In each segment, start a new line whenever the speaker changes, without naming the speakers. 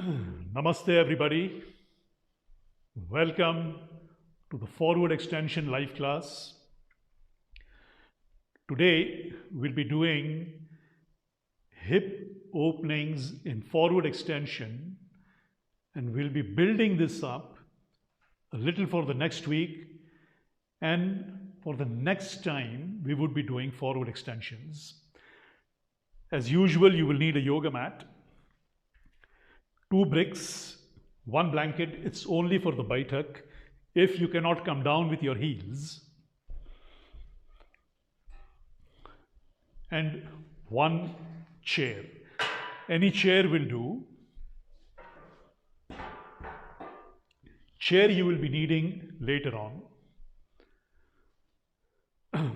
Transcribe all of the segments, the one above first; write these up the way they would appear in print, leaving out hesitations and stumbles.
Namaste, everybody. Welcome to the Forward Extension Live class. Today, we'll be doing hip openings in forward extension, and we'll be building this up a little for the next week, and for the next time, we would be doing forward extensions. As usual, you will need a yoga mat, 2 bricks, 1 blanket. It's only for the baitak. If you cannot come down with your heels, and 1 chair. Any chair will do. Chair you will be needing later on.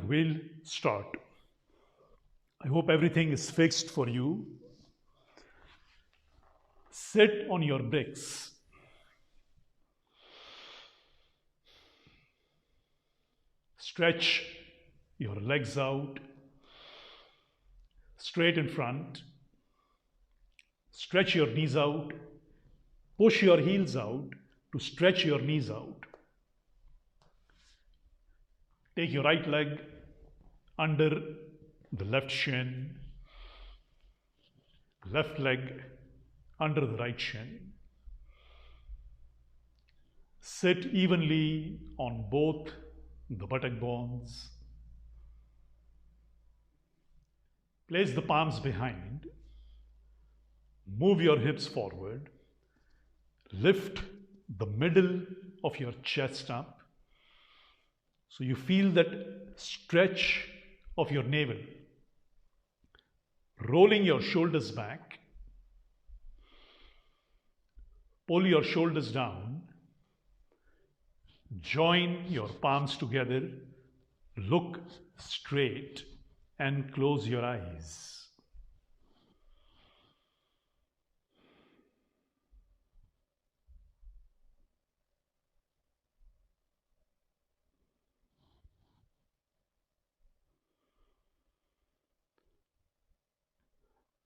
We'll start. I hope everything is fixed for you. Sit on your bricks. Stretch your legs out, straight in front. Stretch your knees out. Push your heels out to stretch your knees out. Take your right leg under the left shin, left leg under the right shin. Sit evenly on both the buttock bones. Place the palms behind. Move your hips forward. Lift the middle of your chest up so you feel that stretch of your navel. Rolling your shoulders back. Pull your shoulders down. Join your palms together. Look straight and close your eyes.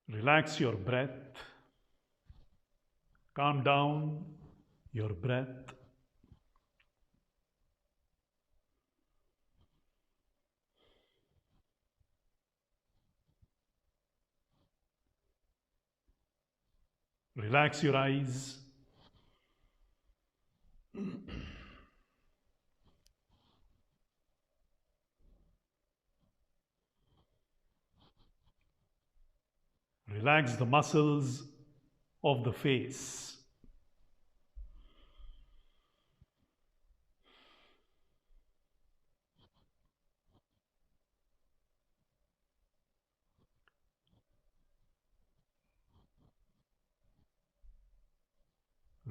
Relax your breath. Calm down your breath. Relax your eyes. Relax the muscles of the face.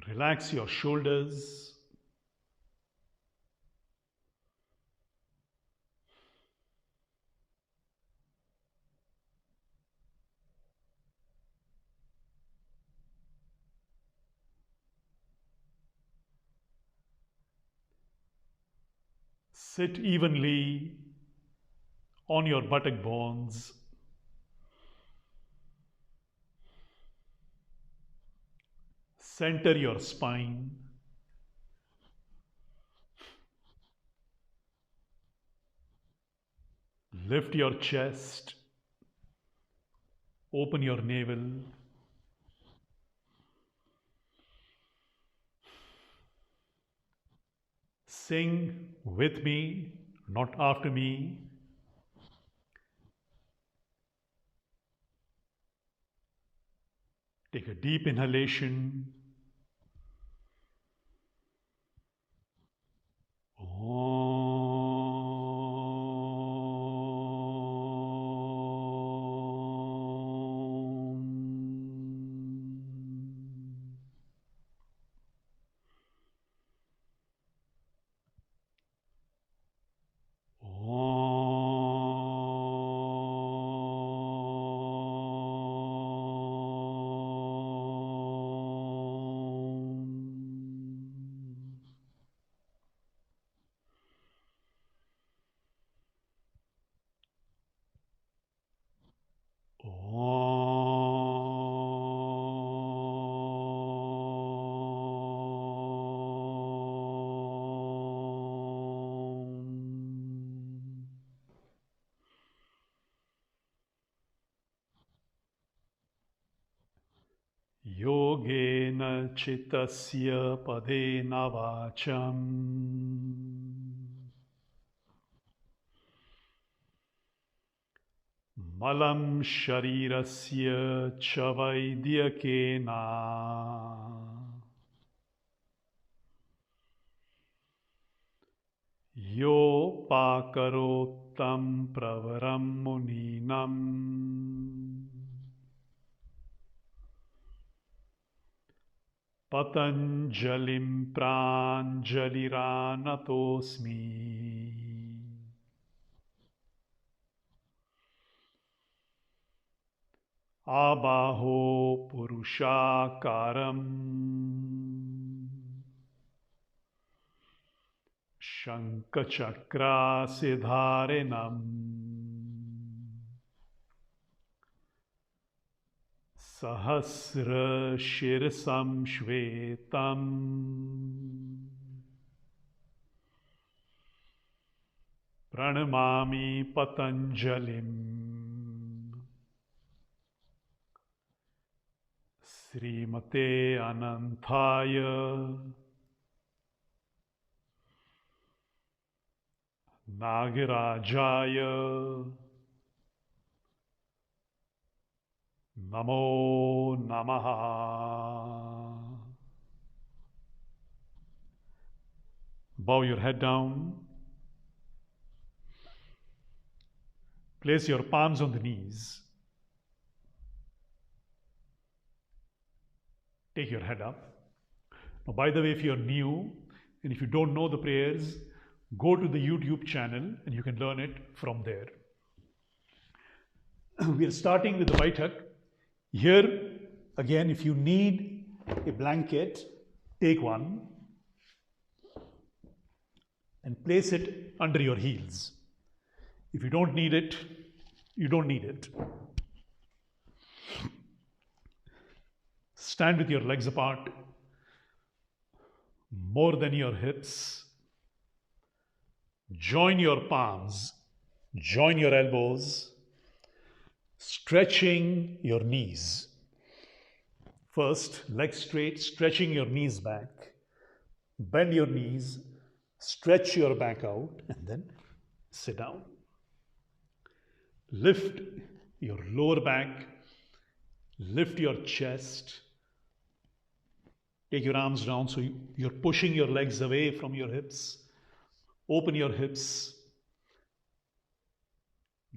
Relax your shoulders. Sit evenly on your buttock bones. Center your spine. Lift your chest. Open your navel. Sing with me, not after me. Take a deep inhalation. chitasya padena vacham malam sharirasya cha vaidyakena yo pakarotam pravaram muninam patanjalim pranjaliranatosmi abaho purushakaram shankachakra siddharinam sahasra shirsam shvetam pranamami patanjalim Srimate Ananthaya Nagarajaya Namo Namaha. Bow your head down. Place your palms on the knees. Take your head up. Now, by the way, if you're new and if you don't know the prayers, go to the YouTube channel and you can learn it from there. We are starting with the right hug. Here, again, if you need a blanket, take one and place it under your heels. If you don't need it, you don't need it. Stand with your legs apart, more than your hips. Join your palms, join your elbows, stretching your knees. First, legs straight, stretching your knees back. Bend your knees, stretch your back out, and then sit down. Lift your lower back, lift your chest. Take your arms down so you're pushing your legs away from your hips. Open your hips.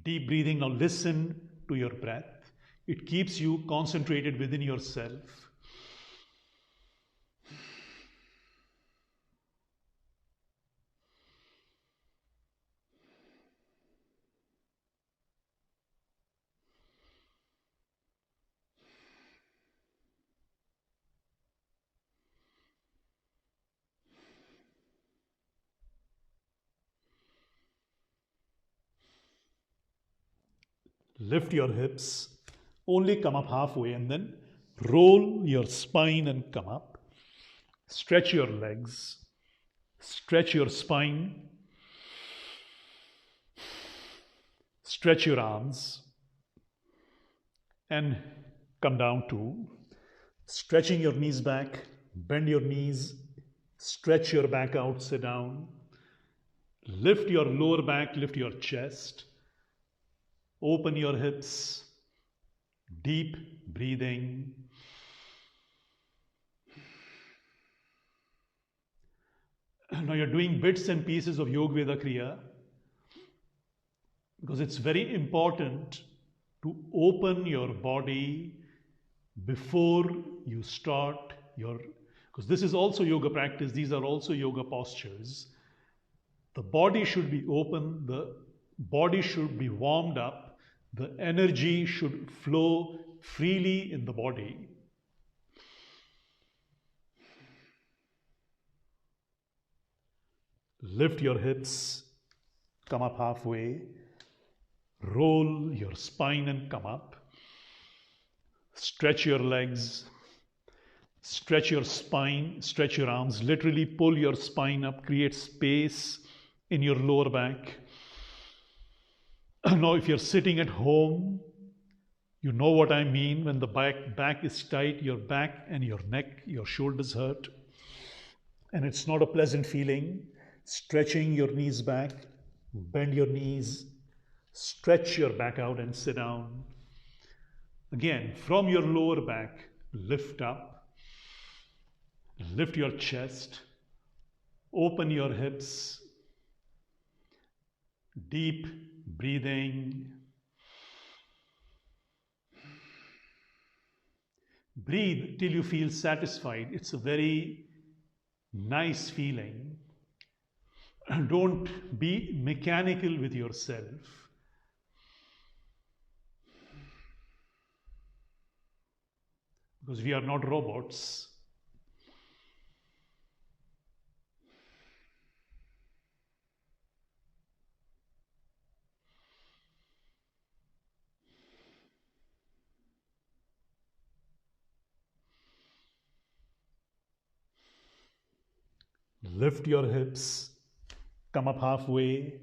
Deep breathing. Now listen to your breath. It keeps you concentrated within yourself. Lift your hips, only come up halfway and then roll your spine and come up. Stretch your legs, stretch your spine, stretch your arms and come down to stretching your knees back, bend your knees, stretch your back out, sit down, lift your lower back, lift your chest. Open your hips, deep breathing. Now you're doing bits and pieces of Yogveda Kriya because it's very important to open your body before you start your, because this is also yoga practice, these are also yoga postures. The body should be open, the body should be warmed up. The energy should flow freely in the body. Lift your hips, come up halfway. Roll your spine and come up. Stretch your legs. Stretch your spine, stretch your arms. Literally pull your spine up, create space in your lower back. Now, if you're sitting at home, You know what I mean when the back is tight, your back and your neck, your shoulders hurt. And it's not a pleasant feeling. Stretching your knees back, bend your knees, stretch your back out and sit down. Again, from your lower back, lift up, lift your chest, open your hips, deep breathing. Breathe till you feel satisfied. It's a very nice feeling. Don't be mechanical with yourself. Because we are not robots. Lift your hips, come up halfway,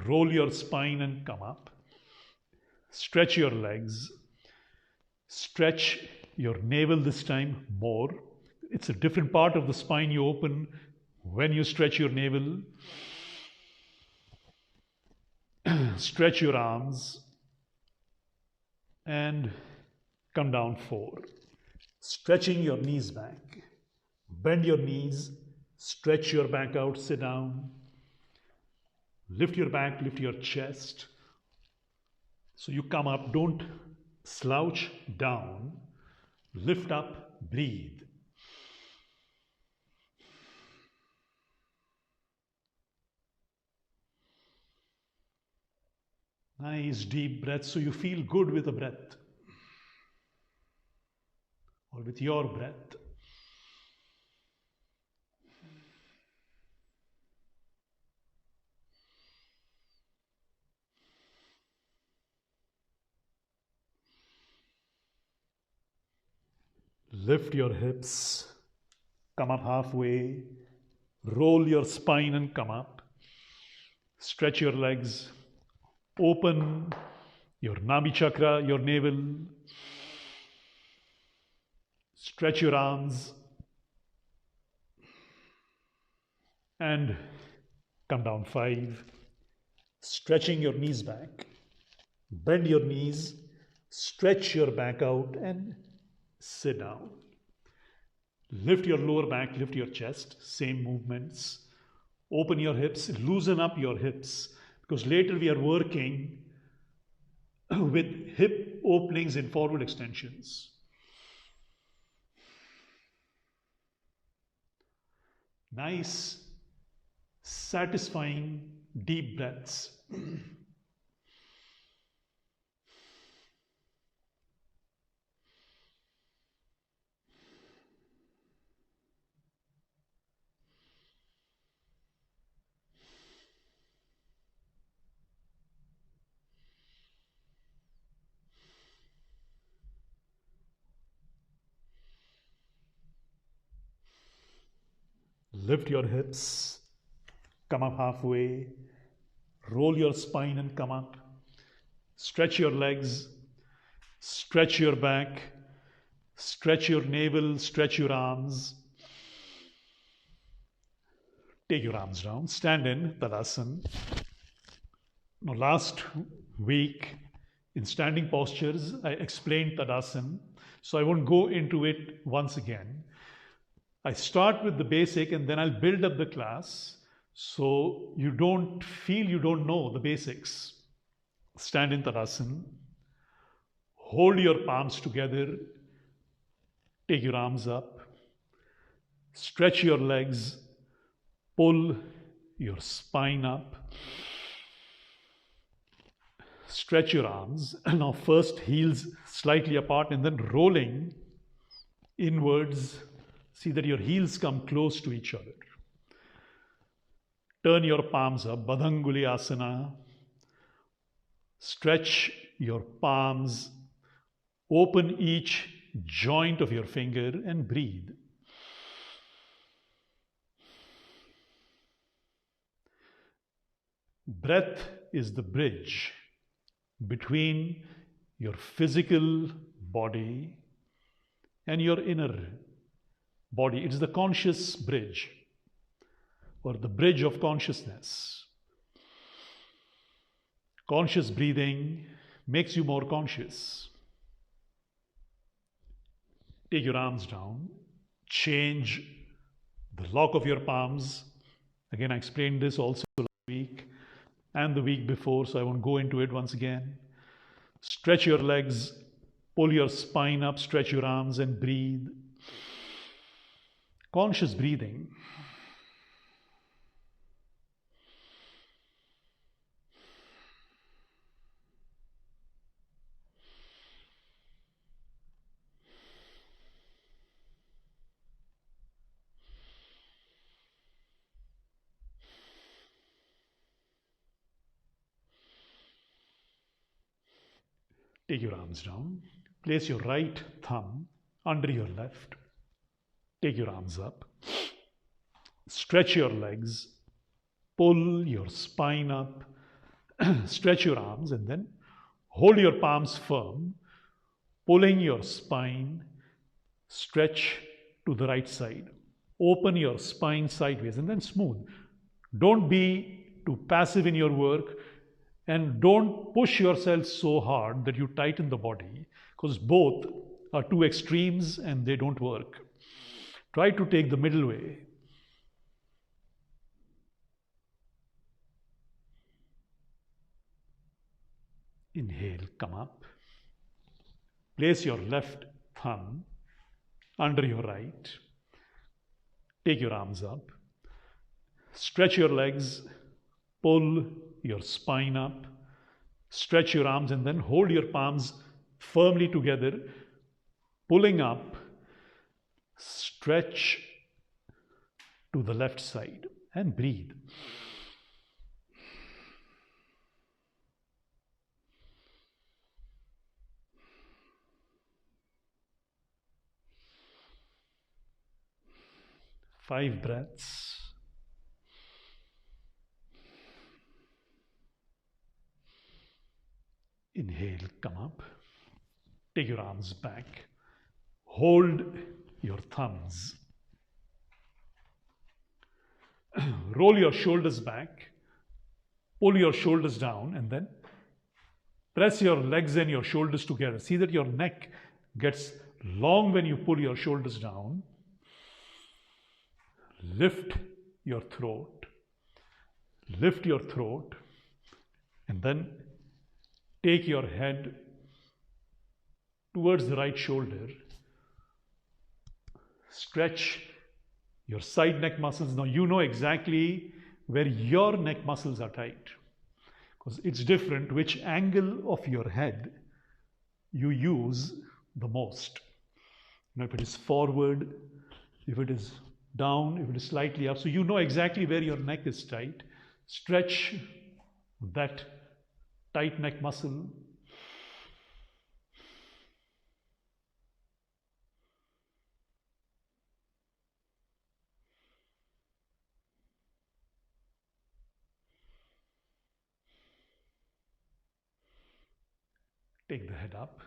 roll your spine and come up. Stretch your legs, stretch your navel this time more. It's a different part of the spine you open when you stretch your navel. Stretch your arms and come down 4. Stretching your knees back. Bend your knees, stretch your back out, sit down. Lift your back, lift your chest. So you come up, don't slouch down. Lift up, breathe. Nice deep breath, so you feel good with the breath or with your breath. Lift your hips, come up halfway, roll your spine and come up. Stretch your legs, open your Nabi chakra, your navel. Stretch your arms and come down 5. Stretching your knees back. Bend your knees, stretch your back out and sit down. Lift your lower back, lift your chest, same movements. Open your hips, loosen up your hips, because later we are working with hip openings and forward extensions. Nice, satisfying, deep breaths. Lift your hips, come up halfway, roll your spine and come up. Stretch your legs, stretch your back, stretch your navel, stretch your arms. Take your arms down, stand in Tadasana. Now, last week in standing postures, I explained Tadasana, so I won't go into it once again. I start with the basic and then I'll build up the class so you don't feel you don't know the basics. Stand in Tadasana. Hold your palms together. Take your arms up. Stretch your legs. Pull your spine up. Stretch your arms. Now first heels slightly apart and then rolling inwards. See that your heels come close to each other. Turn your palms up, Badhanguli Asana. Stretch your palms. Open each joint of your finger and breathe. Breath is the bridge between your physical body and your inner body. It's the conscious bridge, or the bridge of consciousness. Conscious breathing makes you more conscious. Take your arms down. Change the lock of your palms. Again, I explained this also last week and the week before, so I won't go into it once again. Stretch your legs, pull your spine up, stretch your arms and breathe. Conscious breathing. Take your arms down. Place your right thumb under your left. Take your arms up. Stretch your legs. Pull your spine up. Stretch your arms and then hold your palms firm, pulling your spine. Stretch to the right side. Open your spine sideways and then smooth. Don't be too passive in your work. And don't push yourself so hard that you tighten the body, because both are two extremes and they don't work. Try to take the middle way. Inhale, come up. Place your left thumb under your right. Take your arms up. Stretch your legs. Pull your spine up, stretch your arms and then hold your palms firmly together, pulling up, stretch to the left side and breathe. Five breaths. Inhale, come up. Take your arms back. Hold your thumbs. Roll your shoulders back. Pull your shoulders down and then press your legs and your shoulders together. See that your neck gets long when you pull your shoulders down. Lift your throat. Lift your throat and then take your head towards the right shoulder. Stretch your side neck muscles. Now you know exactly where your neck muscles are tight, because it's different which angle of your head you use the most. If it is forward, if it is down, if it is slightly up. So you know exactly where your neck is tight. Stretch that tight neck muscle. Take the head up.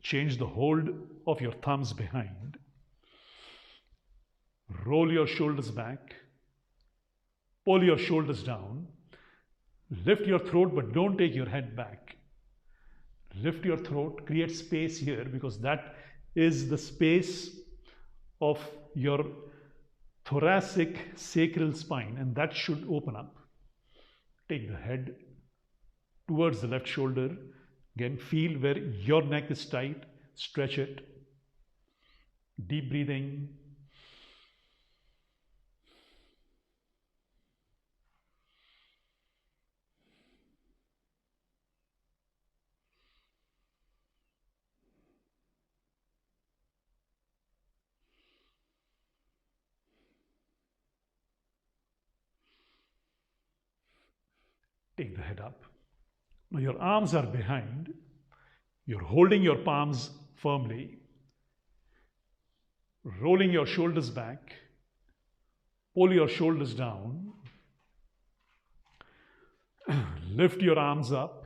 Change the hold of your thumbs behind. Roll your shoulders back. Pull your shoulders down. Lift your throat, but don't take your head back. Lift your throat, create space here, because that is the space of your thoracic sacral spine, and that should open up. Take the head towards the left shoulder. Again, feel where your neck is tight. Stretch it. Deep breathing. Take the head up. Now your arms are behind. You're holding your palms firmly. Rolling your shoulders back. Pull your shoulders down. Lift your arms up.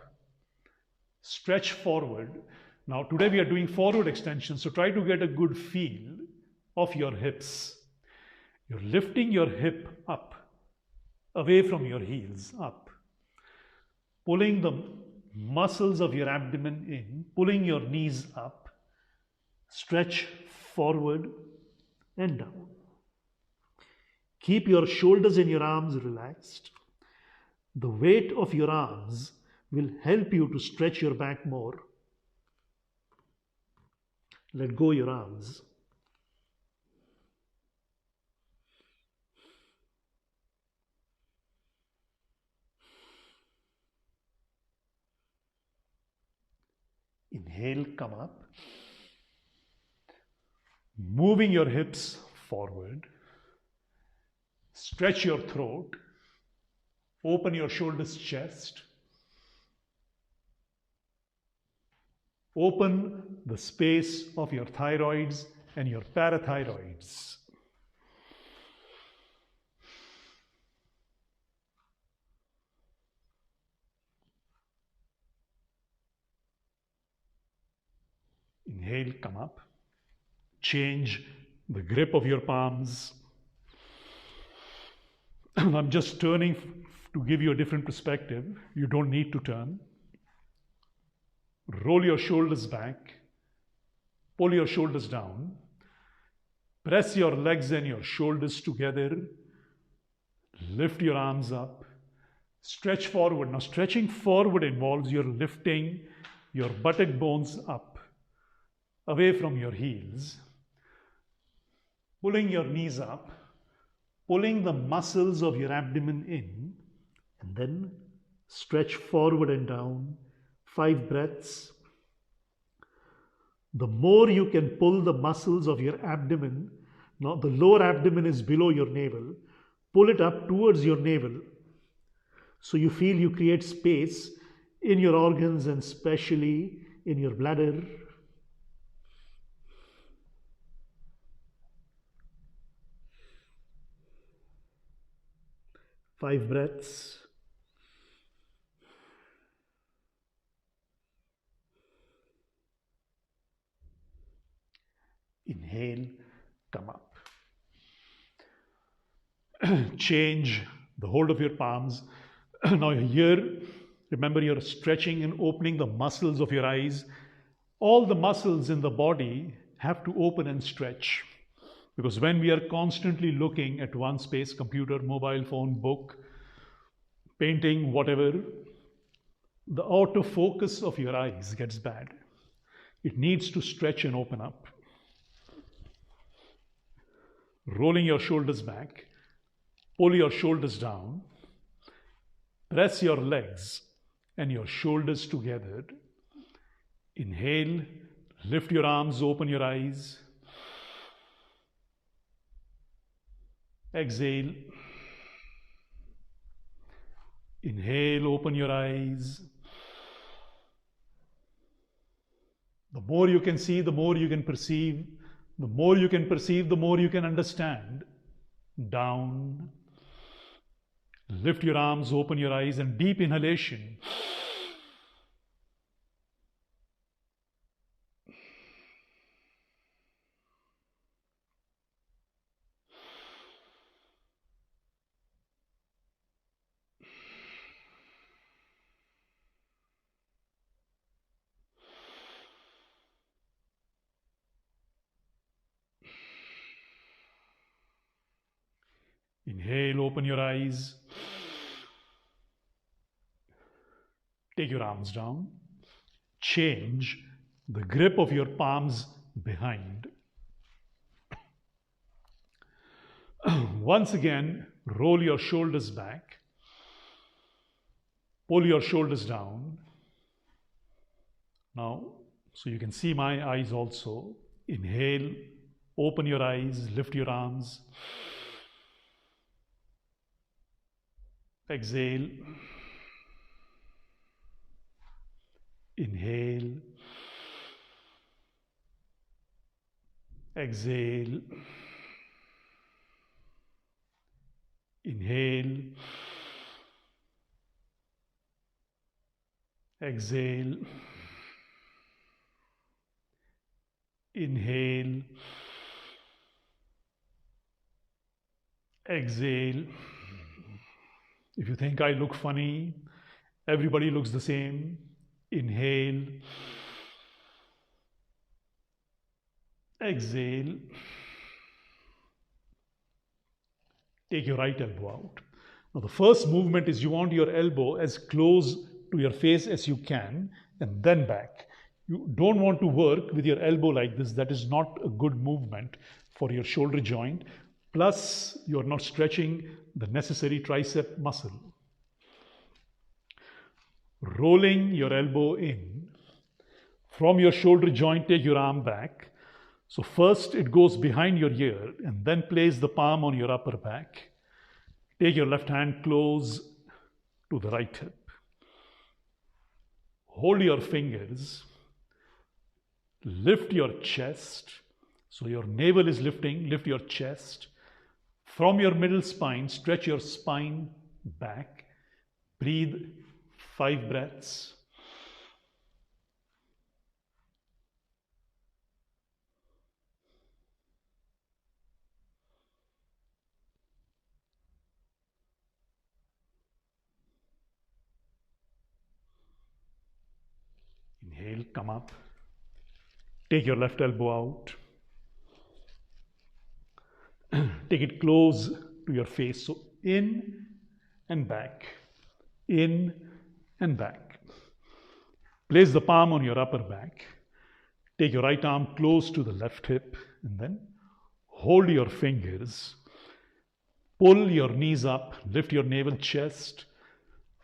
Stretch forward. Now today we are doing forward extension, so try to get a good feel of your hips. You're lifting your hip up, away from your heels, up. Pulling the muscles of your abdomen in, pulling your knees up. Stretch forward and down. Keep your shoulders and your arms relaxed. The weight of your arms will help you to stretch your back more. Let go your arms. Inhale, come up. Moving your hips forward. Stretch your throat. Open your shoulders, chest. Open the space of your thyroids and your parathyroids. Inhale, come up. Change the grip of your palms. I'm just turning to give you a different perspective. You don't need to turn. Roll your shoulders back. Pull your shoulders down. Press your legs and your shoulders together. Lift your arms up. Stretch forward. Now, stretching forward involves you're lifting your buttock bones up, away from your heels. Pulling your knees up. Pulling the muscles of your abdomen in. And then stretch forward and down. 5 breaths. The more you can pull the muscles of your abdomen, now the lower abdomen is below your navel, pull it up towards your navel. So you feel you create space in your organs and especially in your bladder. Five breaths. Inhale, come up. Change the hold of your palms. Now here, remember you're stretching and opening the muscles of your eyes. All the muscles in the body have to open and stretch. Because when we are constantly looking at one space, computer, mobile phone, book, painting, whatever, the autofocus of your eyes gets bad. It needs to stretch and open up. Rolling your shoulders back, pull your shoulders down, press your legs and your shoulders together. Inhale, lift your arms, open your eyes. Exhale. Inhale, open your eyes. The more you can see, the more you can perceive. The more you can perceive, the more you can understand. Down. Lift your arms, open your eyes, and deep inhalation. Inhale, open your eyes. Take your arms down. Change the grip of your palms behind. Once again, roll your shoulders back. Pull your shoulders down. Now, so you can see my eyes also. Inhale, open your eyes, lift your arms. Exhale. Inhale. Exhale. Inhale. Exhale. Inhale. Exhale. If you think I look funny, everybody looks the same. Inhale. Exhale. Take your right elbow out. Now the first movement is you want your elbow as close to your face as you can and then back. You don't want to work with your elbow like this. That is not a good movement for your shoulder joint. Plus, you are not stretching the necessary tricep muscle. Rolling your elbow in. From your shoulder joint, take your arm back. So first it goes behind your ear and then place the palm on your upper back. Take your left hand close to the right hip. Hold your fingers. Lift your chest. So your navel is lifting. Lift your chest. From your middle spine, stretch your spine back. Breathe 5 breaths. Inhale, come up. Take your left elbow out. Take it close to your face. So in and back. In and back. Place the palm on your upper back. Take your right arm close to the left hip and then hold your fingers. Pull your knees up. Lift your navel, chest.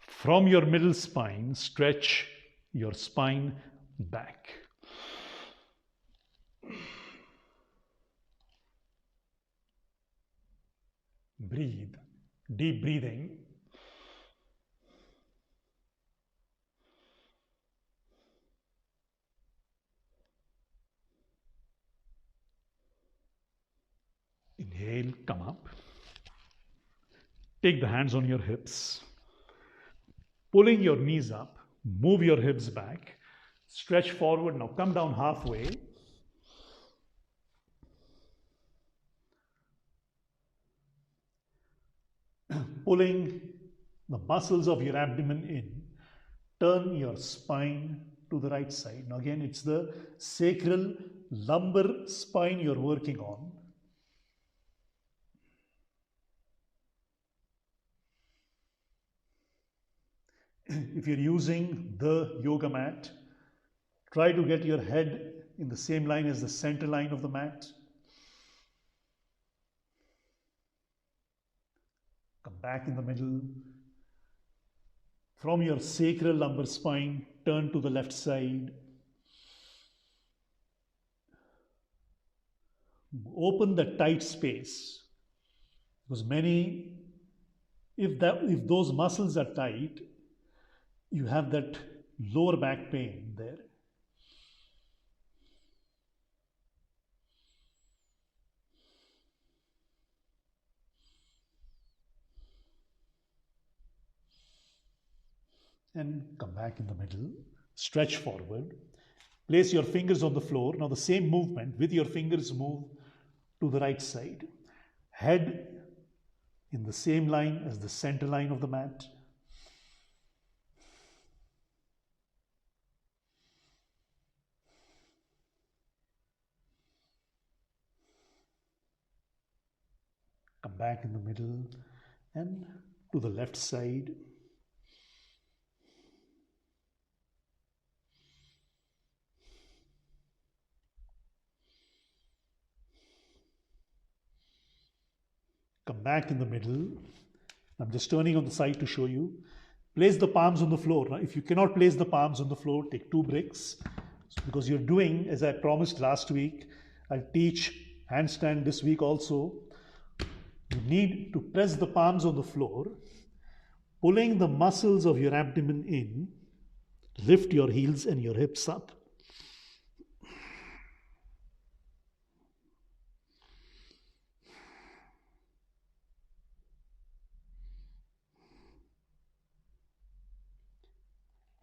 From your middle spine, stretch your spine back. Breathe. Deep breathing. Inhale, come up. Take the hands on your hips. Pulling your knees up, move your hips back. Stretch forward. Now come down halfway. Pulling the muscles of your abdomen in. Turn your spine to the right side. Now again, it's the sacral lumbar spine you're working on. If you're using the yoga mat, try to get your head in the same line as the center line of the mat. Come back in the middle. From your sacral lumbar spine, turn to the left side. Open the tight space. Because if those muscles are tight, you have that lower back pain there. And come back in the middle. Stretch forward. Place your fingers on the floor. Now the same movement with your fingers move to the right side. Head in the same line as the center line of the mat. Come back in the middle and to the left side. Come back in the middle. I'm just turning on the side to show you. Place the palms on the floor. Now, if you cannot place the palms on the floor, take 2 bricks. Because you're doing, as I promised last week, I'll teach handstand this week also. You need to press the palms on the floor, pulling the muscles of your abdomen in. Lift your heels and your hips up.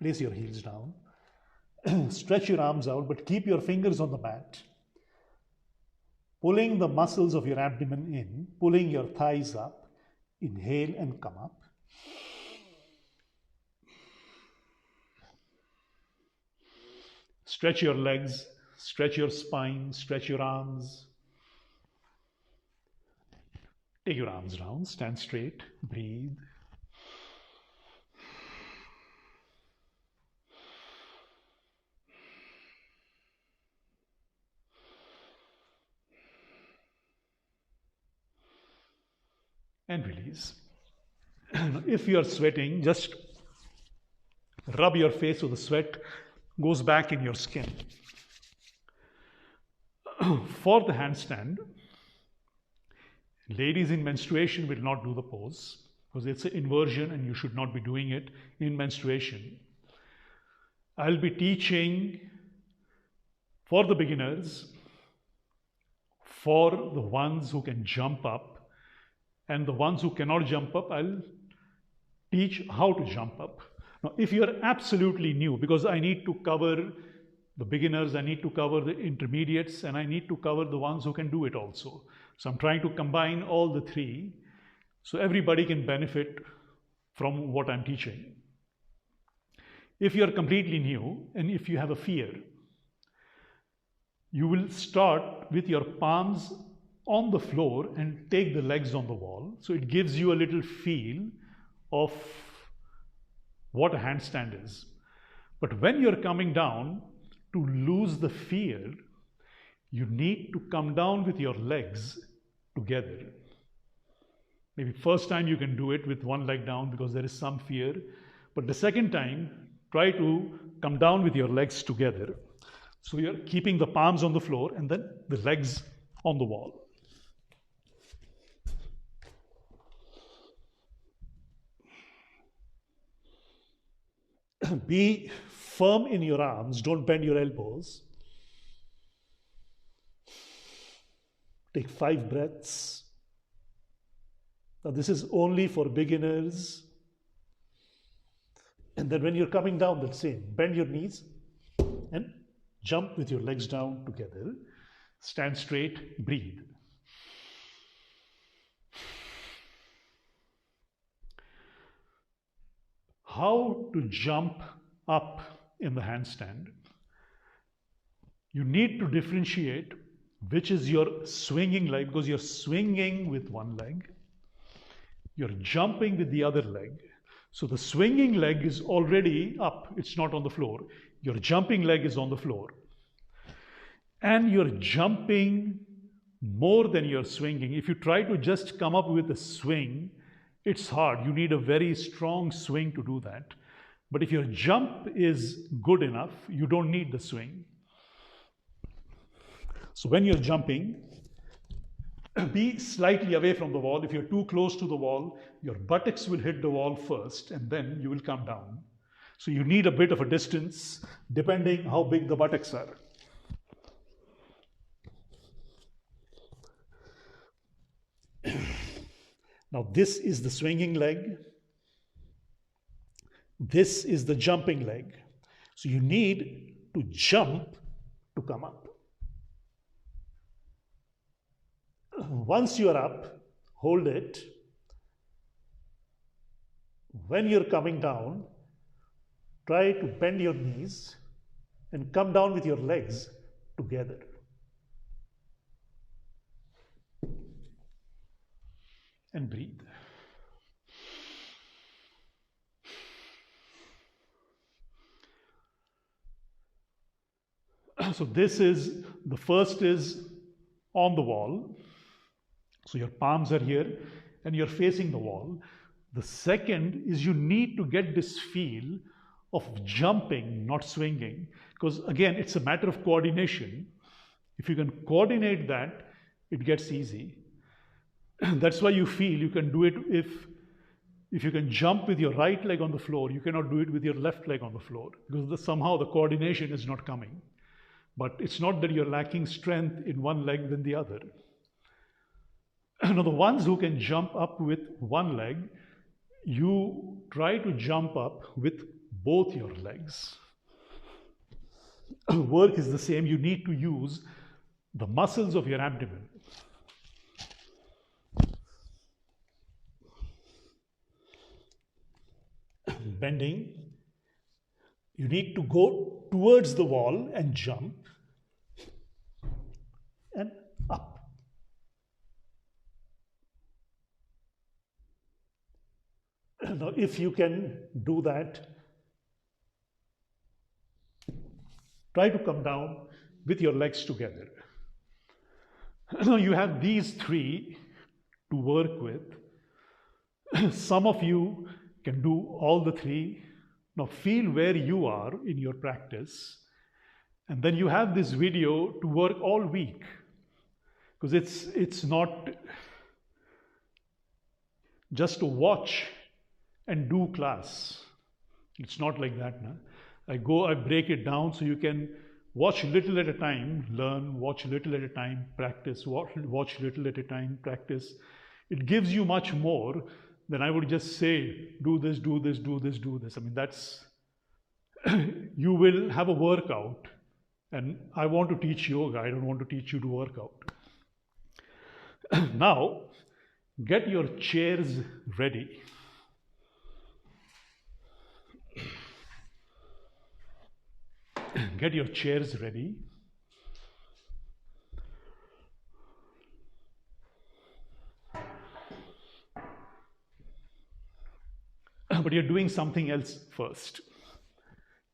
Place your heels down. Stretch your arms out, but keep your fingers on the mat. pulling the muscles of your abdomen in, pulling your thighs up. Inhale and come up. Stretch your legs, stretch your spine, stretch your arms. Take your arms down, stand straight, breathe. And release. If you are sweating, just rub your face so the sweat goes back in your skin. For the handstand, ladies in menstruation will not do the pose because it's an inversion and you should not be doing it in menstruation. I'll be teaching for the beginners, for the ones who can jump up, and the ones who cannot jump up, I'll teach how to jump up. Now, if you're absolutely new, because I need to cover the beginners, I need to cover the intermediates, and I need to cover the ones who can do it also. So I'm trying to combine all the three so everybody can benefit from what I'm teaching. If you're completely new and if you have a fear, you will start with your palms on the floor and take the legs on the wall. So it gives you a little feel of what a handstand is. But when you're coming down, to lose the fear, you need to come down with your legs together. Maybe first time you can do it with one leg down because there is some fear. But the second time, try to come down with your legs together. So you're keeping the palms on the floor and then the legs on the wall. Be firm in your arms, don't bend your elbows. Take 5 breaths. Now this is only for beginners. And then when you're coming down, the same. Bend your knees and jump with your legs down together. Stand straight, breathe. How to jump up in the handstand? You need to differentiate which is your swinging leg, because you're swinging with one leg, you're jumping with the other leg. So the swinging leg is already up, it's not on the floor. Your jumping leg is on the floor. And you're jumping more than you're swinging. If you try to just come up with a swing, it's hard. You need a very strong swing to do that. But if your jump is good enough, you don't need the swing. So when you're jumping, be slightly away from the wall. If you're too close to the wall, your buttocks will hit the wall first and then you will come down. So you need a bit of a distance depending how big the buttocks are. Now this is the swinging leg. This is the jumping leg. So you need to jump to come up. Once you are up, hold it. When you're coming down, try to bend your knees and come down with your legs together. And breathe. So this is, the first is on the wall. So your palms are here and you're facing the wall. The second is you need to get this feel of jumping, not swinging. Because again, it's a matter of coordination. If you can coordinate that, it gets easy. That's why you feel you can do it if you can jump with your right leg on the floor, you cannot do it with your left leg on the floor because somehow the coordination is not coming. But it's not that you're lacking strength in one leg than the other. Now the ones who can jump up with one leg, you try to jump up with both your legs. Work is the same. You need to use the muscles of your abdomen. bending, you need to go towards the wall and jump and up. Now, if you can do that, try to come down with your legs together. Now, you have these three to work with. Some of you can do all the three. Now, feel where you are in your practice. And then you have this video to work all week. Because it's not just to watch and do class. It's not like that. No? I break it down so you can watch little at a time, learn, watch little at a time, practice, watch little at a time, practice. It gives you much more than I would just say, do this, do this, do this, do this. I mean, that's, you will have a workout. And I want to teach yoga, I don't want to teach you to work out. Now, get your chairs ready. Get your chairs ready. But you're doing something else first.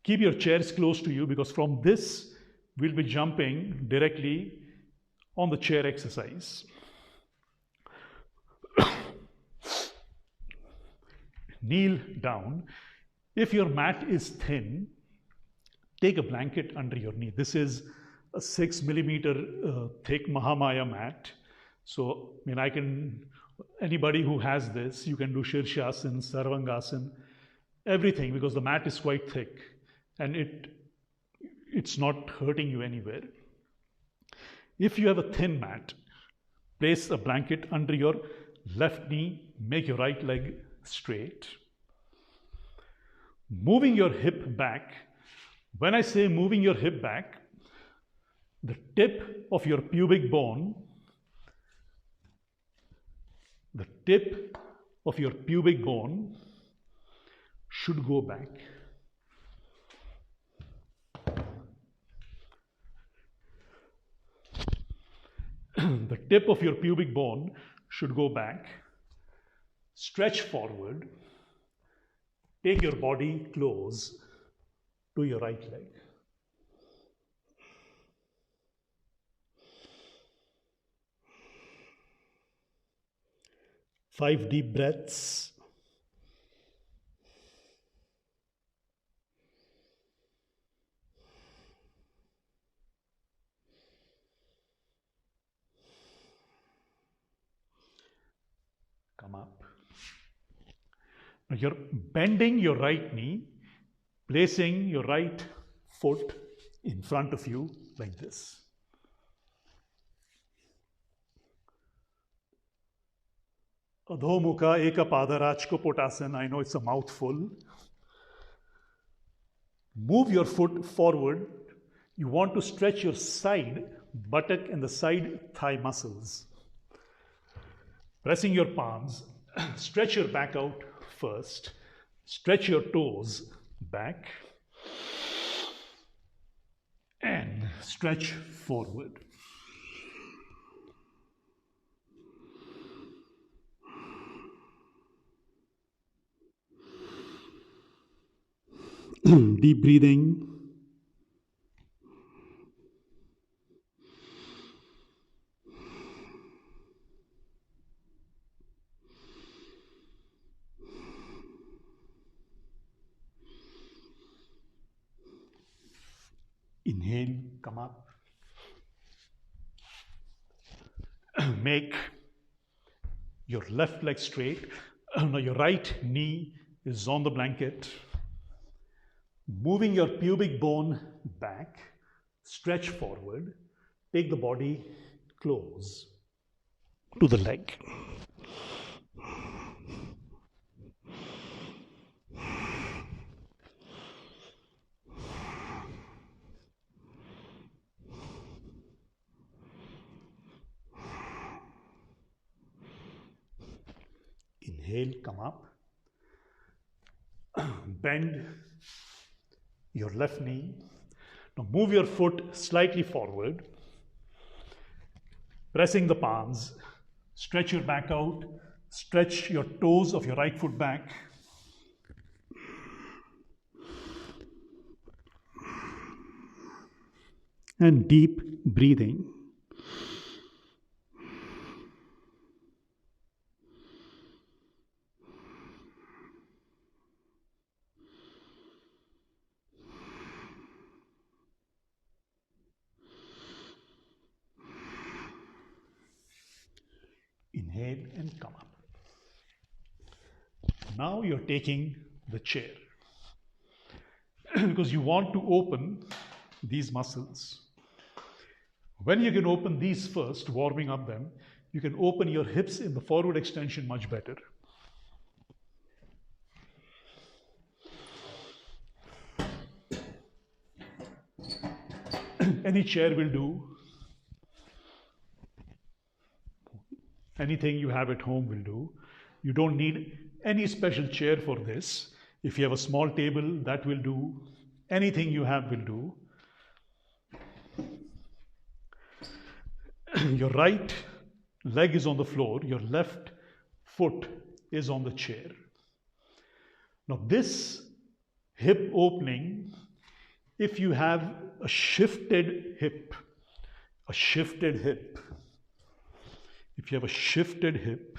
Keep your chairs close to you because from this, we'll be jumping directly on the chair exercise. Kneel down. If your mat is thin, take a blanket under your knee. This is a 6 millimeter thick Mahamaya mat. So, I mean, anybody who has this, you can do Shirsasana, Sarvangasana, everything because the mat is quite thick and it's not hurting you anywhere. If you have a thin mat, place a blanket under your left knee, make your right leg straight. Moving your hip back. When I say moving your hip back, the tip of your pubic bone, should go back. The tip of your pubic bone should go back. Stretch forward. Take your body close to your right leg. Five deep breaths. Come up. Now you're bending your right knee, placing your right foot in front of you like this. Adho Mukha Eka Padarachko Potasana. I know it's a mouthful. Move your foot forward. You want to stretch your side buttock and the side thigh muscles. Pressing your palms, stretch your back out first. Stretch your toes back and stretch forward. Deep breathing. Inhale, come up. Make your left leg straight. Now your right knee is on the blanket. Moving your pubic bone back, stretch forward, take the body close to the leg. Inhale, come up. Bend your left knee. Now move your foot slightly forward, pressing the palms. Stretch your back out. Stretch your toes of your right foot back. And deep breathing. Inhale and come up. Now you're taking the chair because you want to open these muscles. When you can open these first, warming up them, you can open your hips in the forward extension much better. Any chair will do. Anything you have at home will do. You don't need any special chair for this. If you have a small table, that will do. Anything you have will do. Your right leg is on the floor. Your left foot is on the chair. Now this hip opening, if you have a shifted hip, if you have a shifted hip,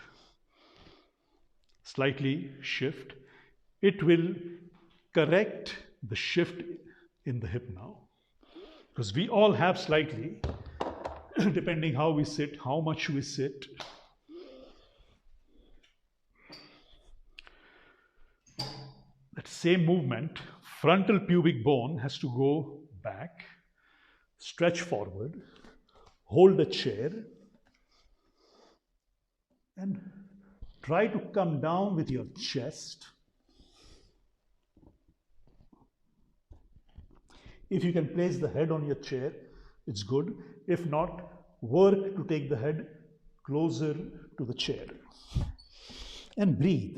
slightly shift, it will correct the shift in the hip now. Because we all have slightly, depending how we sit, how much we sit. That same movement, frontal pubic bone has to go back, stretch forward, hold the chair, and try to come down with your chest. If you can place the head on your chair, it's good. If not, work to take the head closer to the chair. And breathe.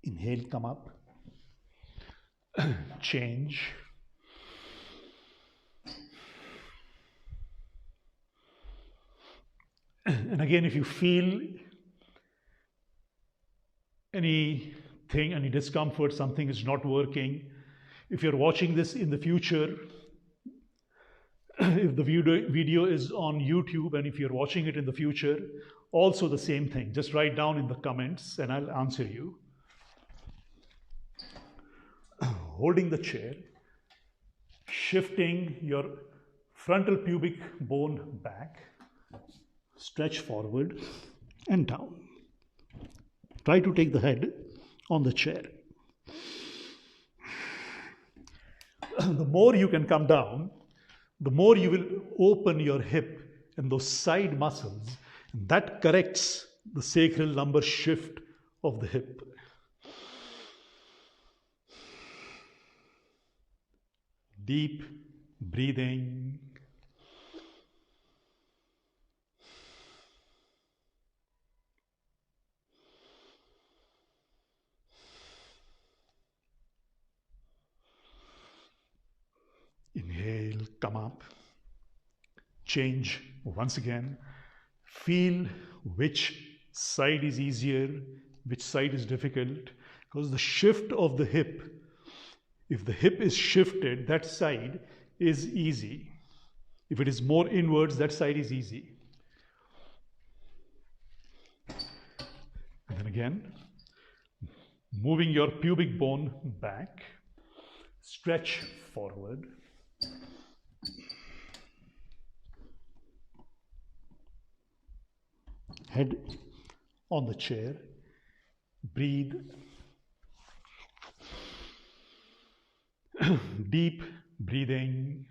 Inhale, come up. Change. And again, if you feel anything, any discomfort, something is not working, if you're watching this in the future, if the video is on YouTube and if you're watching it in the future, also the same thing. Just write down in the comments and I'll answer you. Holding the chair, shifting your frontal pubic bone back, stretch forward and down. Try to take the head on the chair. The more you can come down, the more you will open your hip and those side muscles, and that corrects the sacral lumbar shift of the hip. Deep breathing. Inhale, come up. Change once again. Feel which side is easier, which side is difficult, because the shift of the hip, if the hip is shifted, that side is easy. If it is more inwards, that side is easy. And then again, moving your pubic bone back, stretch forward. Head on the chair, breathe. Deep breathing.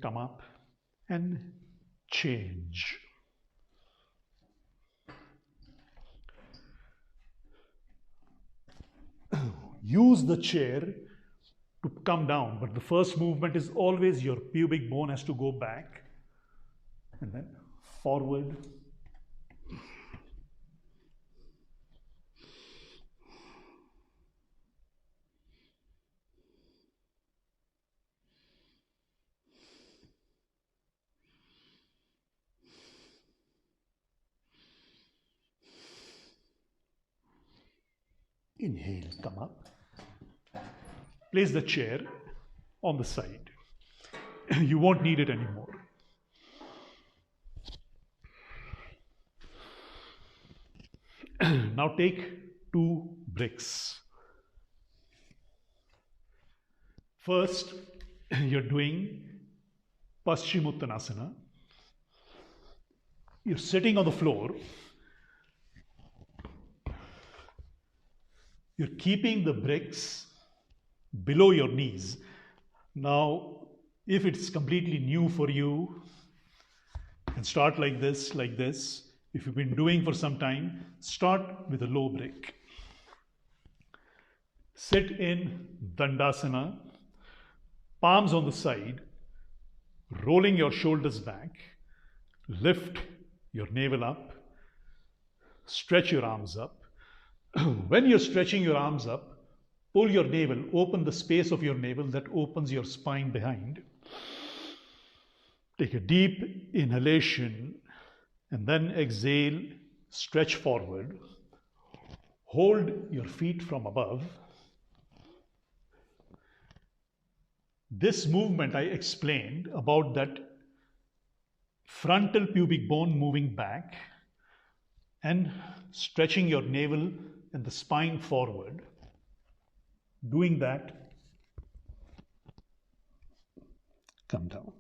come up, and change. Use the chair to come down, but the first movement is always your pubic bone has to go back and then forward. Inhale, come up. Place the chair on the side. You won't need it anymore. Now take 2 bricks. First, you're doing Paschimottanasana. You're sitting on the floor. You're keeping the bricks below your knees. Now, if it's completely new for you, and start like this, like this. If you've been doing for some time, start with a low brick. Sit in Dandasana, palms on the side, rolling your shoulders back, lift your navel up, stretch your arms up. When you're stretching your arms up, pull your navel, open the space of your navel that opens your spine behind. Take a deep inhalation and then exhale, stretch forward. Hold your feet from above. This movement I explained about that frontal pubic bone moving back and stretching your navel and the spine forward. Doing that, come down.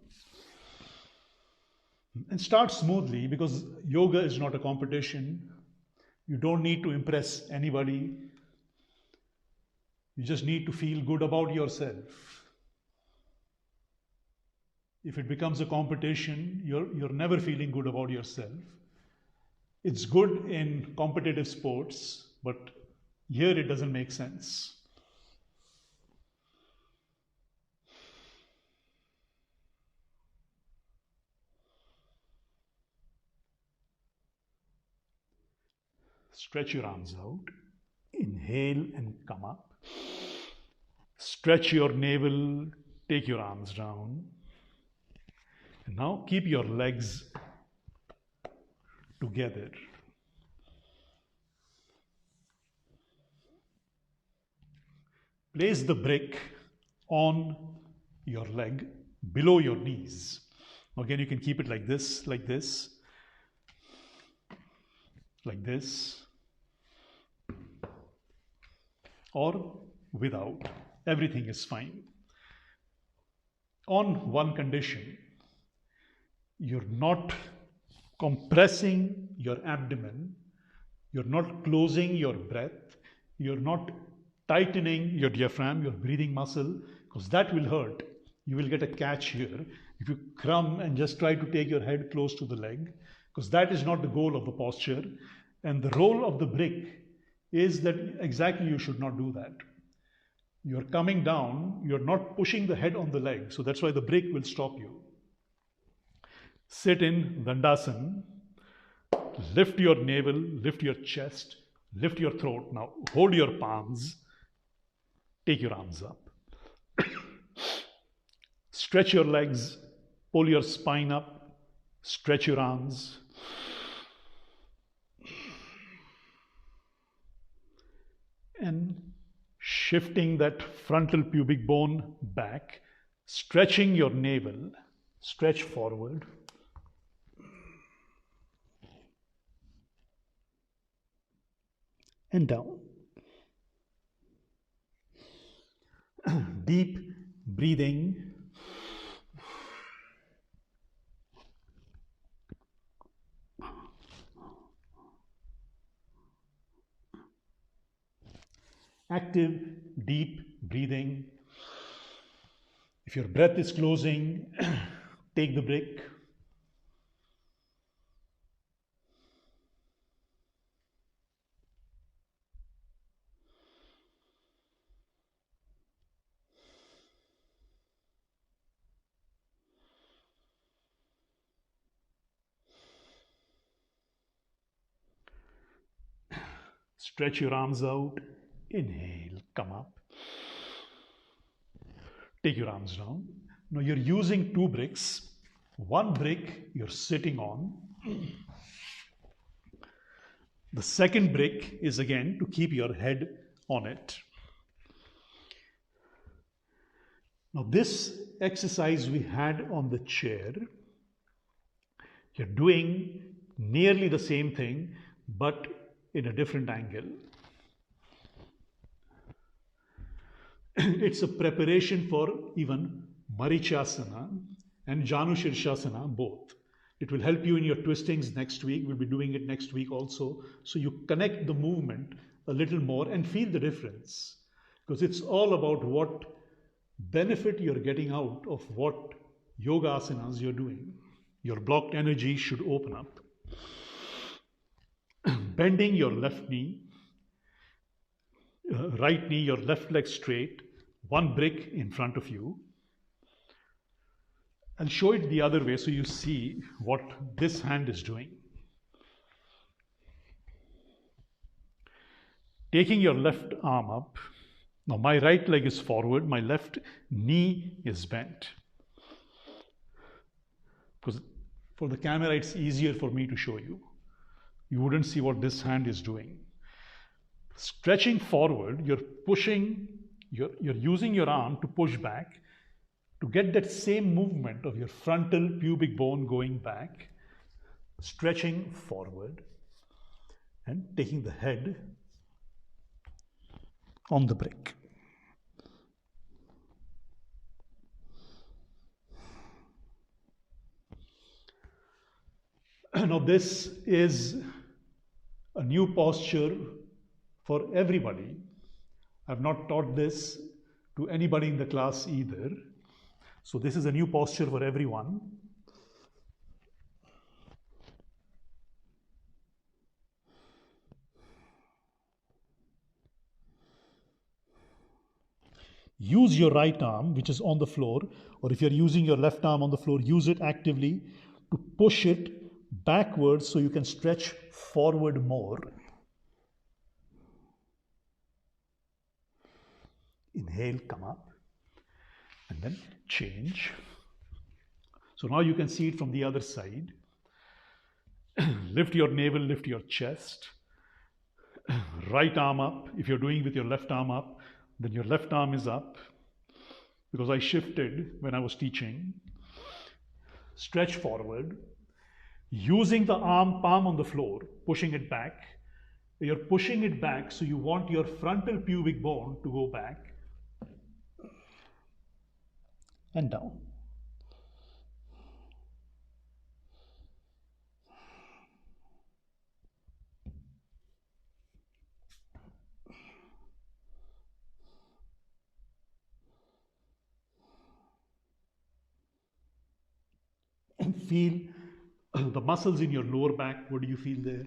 And start smoothly, because yoga is not a competition. You don't need to impress anybody. You just need to feel good about yourself. If it becomes a competition, you're never feeling good about yourself. It's good in competitive sports, but here it doesn't make sense. Stretch your arms out. Inhale and come up. Stretch your navel, take your arms down. And now keep your legs together. Place the brick on your leg below your knees. Again, you can keep it like this, like this, like this, or without. Everything is fine. On one condition, you're not compressing your abdomen, you're not closing your breath, you're not tightening your diaphragm, your breathing muscle, because that will hurt. You will get a catch here if you crumb and just try to take your head close to the leg, because that is not the goal of the posture. And the role of the brick is that exactly you should not do that. You're coming down, you're not pushing the head on the leg, so that's why the brick will stop you. Sit in Dandasana, lift your navel, lift your chest, lift your throat. Now hold your palms, take your arms up. Stretch your legs, pull your spine up, stretch your arms. And shifting that frontal pubic bone back, stretching your navel, stretch forward. And down. Deep breathing. Active, deep breathing. If your breath is closing, Take the break. Stretch your arms out. Inhale, come up. Take your arms down. Now you're using two bricks. One brick you're sitting on. The second brick is again to keep your head on it. Now this exercise we had on the chair, you're doing nearly the same thing but in a different angle. It's a preparation for even Marichyasana and Janu Sirsasana both. It will help you in your twistings next week. We'll be doing it next week also. So you connect the movement a little more and feel the difference. Because it's all about what benefit you're getting out of what yoga asanas you're doing. Your blocked energy should open up. Bending your left knee, right knee, your left leg straight, one brick in front of you. And show it the other way so you see what this hand is doing. Taking your left arm up. Now my right leg is forward, my left knee is bent. Because for the camera it's easier for me to show you. You wouldn't see what this hand is doing. Stretching forward, you're pushing, you're using your arm to push back to get that same movement of your frontal pubic bone going back, stretching forward and taking the head on the brick. Now this is a new posture for everybody. I've not taught this to anybody in the class either. So this is a new posture for everyone. Use your right arm, which is on the floor, or if you're using your left arm on the floor, use it actively to push it backwards so you can stretch forward more. Inhale, come up, and then change. So now you can see it from the other side. Lift your navel, lift your chest. Right arm up. If you're doing with your left arm up, then your left arm is up, because I shifted when I was teaching. Stretch forward. Using the arm palm on the floor, pushing it back. You're pushing it back, so you want your frontal pubic bone to go back and down. And feel the muscles in your lower back. What do you feel there?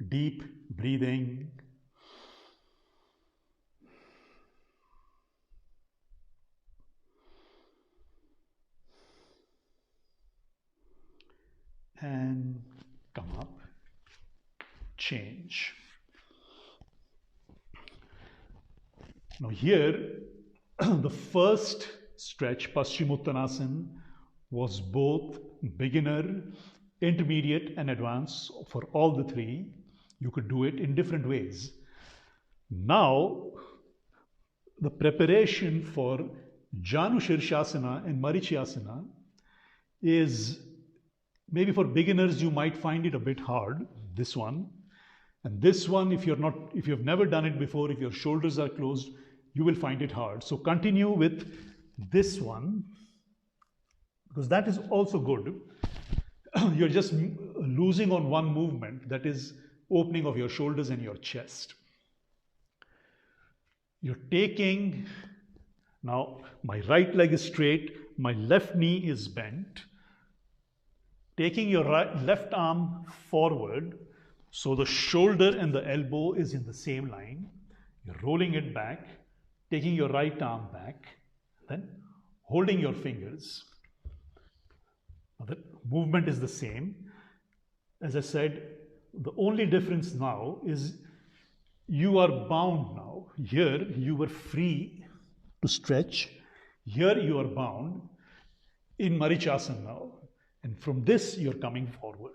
Deep breathing. And come up. Change. Now here, the first stretch, Paschimottanasana, was both beginner, intermediate and advanced. For all the three, you could do it in different ways. Now, the preparation for Janu Sirsasana and Marichyasana is, maybe for beginners you might find it a bit hard, this one. And this one, if you've never done it before, if your shoulders are closed, you will find it hard. So continue with this one, because that is also good. You're just losing on one movement, that is opening of your shoulders and your chest. You're taking, now my right leg is straight, my left knee is bent. Taking your left arm forward, so the shoulder and the elbow is in the same line. You're rolling it back, taking your right arm back, then holding your fingers. Now the movement is the same. As I said, the only difference now is you are bound now. Here you were free to stretch. Here you are bound in Marichyasana now. And from this you're coming forward.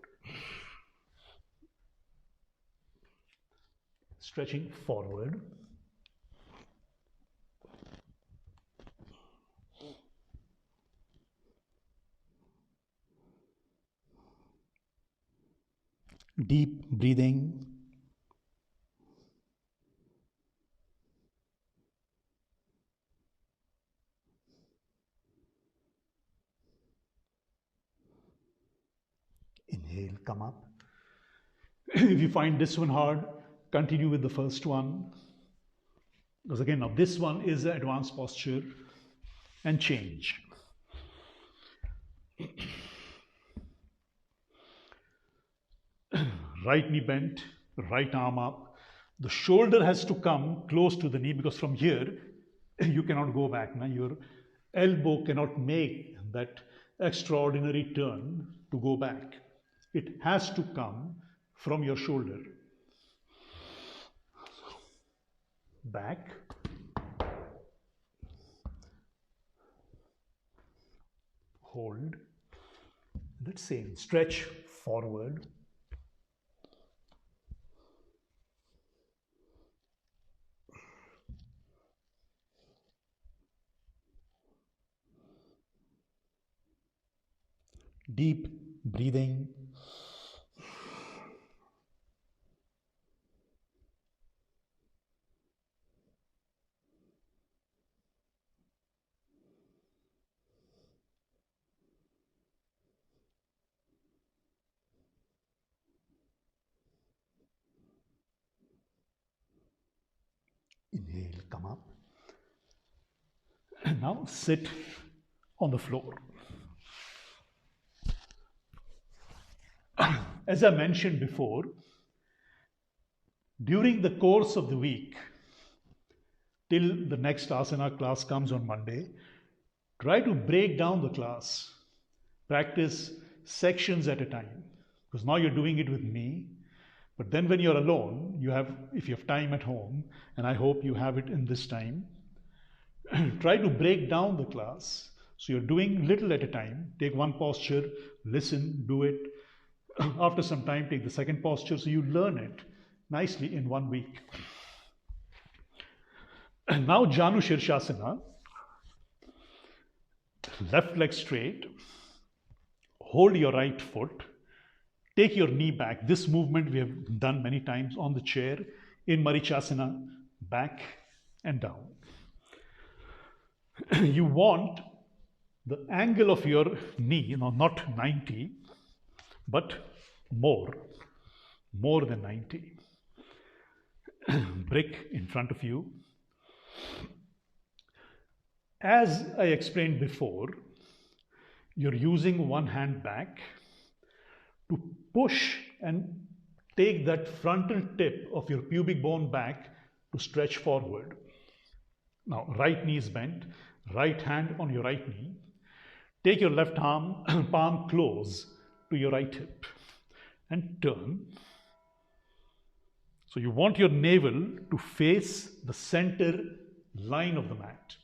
Stretching forward. Deep breathing. Inhale, come up. If you find this one hard, continue with the first one. Because again, now this one is the advanced posture, and change. Right knee bent, right arm up. The shoulder has to come close to the knee because from here you cannot go back. Now your elbow cannot make that extraordinary turn to go back. It has to come from your shoulder. Back. Hold. That same. Stretch forward. Deep breathing. Inhale, come up. And now sit on the floor. As I mentioned before, during the course of the week, till the next asana class comes on Monday, try to break down the class. Practice sections at a time. Because now you're doing it with me, but then when you're alone, if you have time at home, and I hope you have it in this time, try to break down the class. So you're doing little at a time. Take one posture, listen, do it. After some time, take the second posture so you learn it nicely in 1 week. And now Janu Sirsasana. Left leg straight. Hold your right foot. Take your knee back. This movement we have done many times on the chair in Marichyasana, back and down. You want the angle of your knee, not 90, but more than 90. Brick in front of you. As I explained before, you're using one hand back to push and take that frontal tip of your pubic bone back to stretch forward. Now, right knee is bent, right hand on your right knee. Take your left arm, palm close to your right hip and turn. So you want your navel to face the center line of the mat.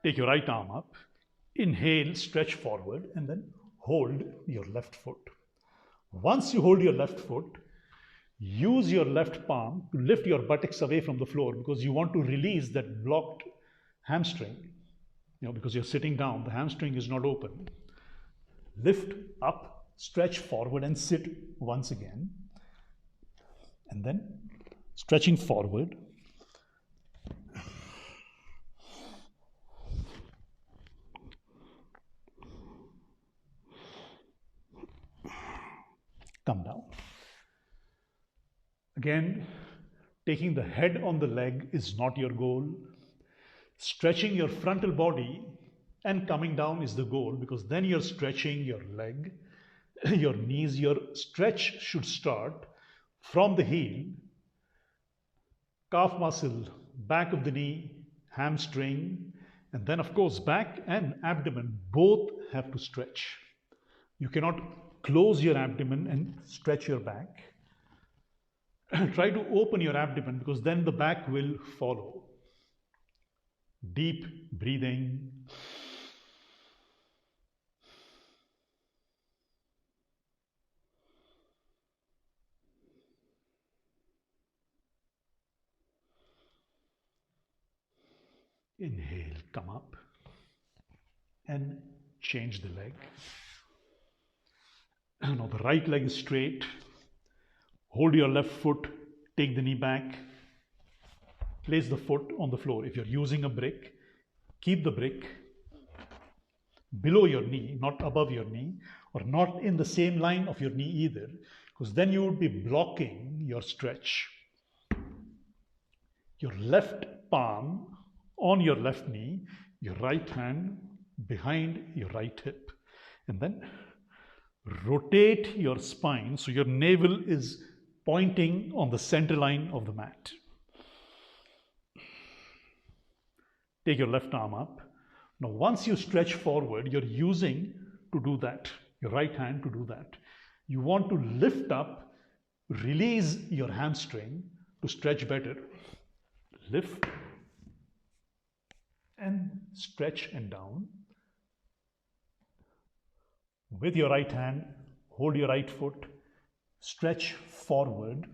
Take your right arm up, inhale, stretch forward, and then hold your left foot. Once you hold your left foot, use your left palm to lift your buttocks away from the floor because you want to release that blocked hamstring. Because you're sitting down, the hamstring is not open. Lift up, stretch forward and sit once again. And then stretching forward. Come down. Again, taking the head on the leg is not your goal. Stretching your frontal body and coming down is the goal, because then you're stretching your leg, your knees. Your stretch should start from the heel, calf muscle, back of the knee, hamstring, and then of course back and abdomen both have to stretch. You cannot close your abdomen and stretch your back. Try to open your abdomen, because then the back will follow. Deep breathing. Inhale, come up and change the leg. Now the right leg is straight. Hold your left foot, take the knee back. Place the foot on the floor. If you're using a brick, keep the brick below your knee, not above your knee, or not in the same line of your knee either, because then you would be blocking your stretch. Your left palm on your left knee, your right hand behind your right hip, and then rotate your spine so your navel is pointing on the center line of the mat. Take your left arm up. Now once you stretch forward, you're using to do that, your right hand to do that. You want to lift up, release your hamstring to stretch better. Lift and stretch and down. With your right hand, hold your right foot, stretch forward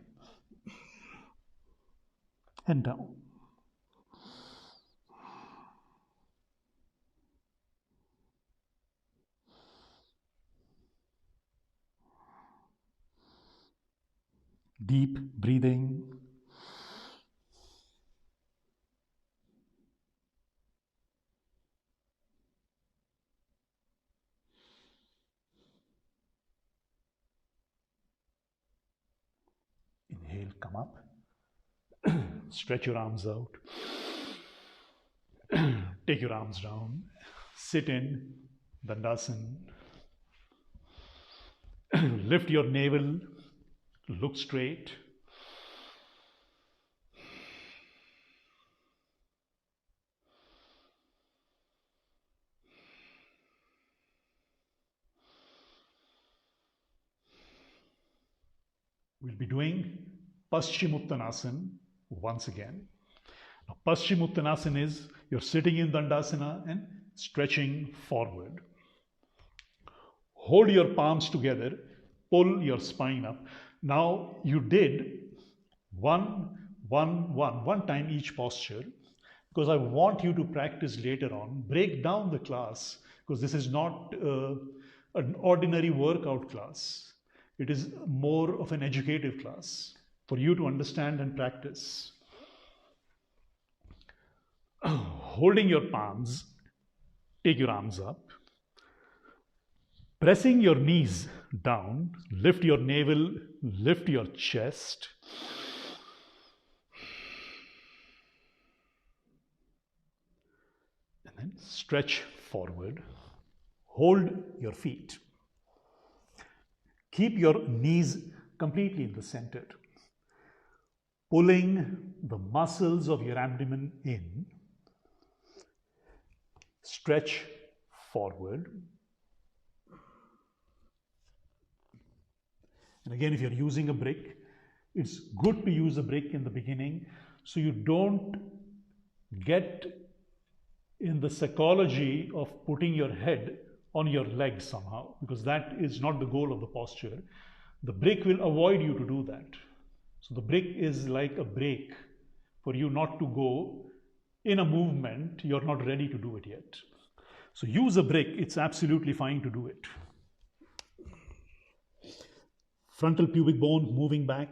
and down. Deep breathing. Inhale, come up. Stretch your arms out. Take your arms down. Sit in Dandasana. Lift your navel. Look straight. We'll be doing Paschimottanasana once again. Now, Paschimottanasana is you're sitting in Dandasana and stretching forward. Hold your palms together, pull your spine up. Now you did one time each posture, because I want you to practice later on. Break down the class, because this is not an ordinary workout class. It is more of an educative class for you to understand and practice. Holding your palms, take your arms up. Pressing your knees down, lift your navel, lift your chest. And then stretch forward. Hold your feet. Keep your knees completely in the center. Pulling the muscles of your abdomen in. Stretch forward. And again, if you're using a brick, it's good to use a brick in the beginning so you don't get in the psychology of putting your head on your legs somehow, because that is not the goal of the posture. The brick will avoid you to do that. So the brick is like a brake for you not to go in a movement you're not ready to do it yet. So use a brick, it's absolutely fine to do it. Frontal pubic bone moving back.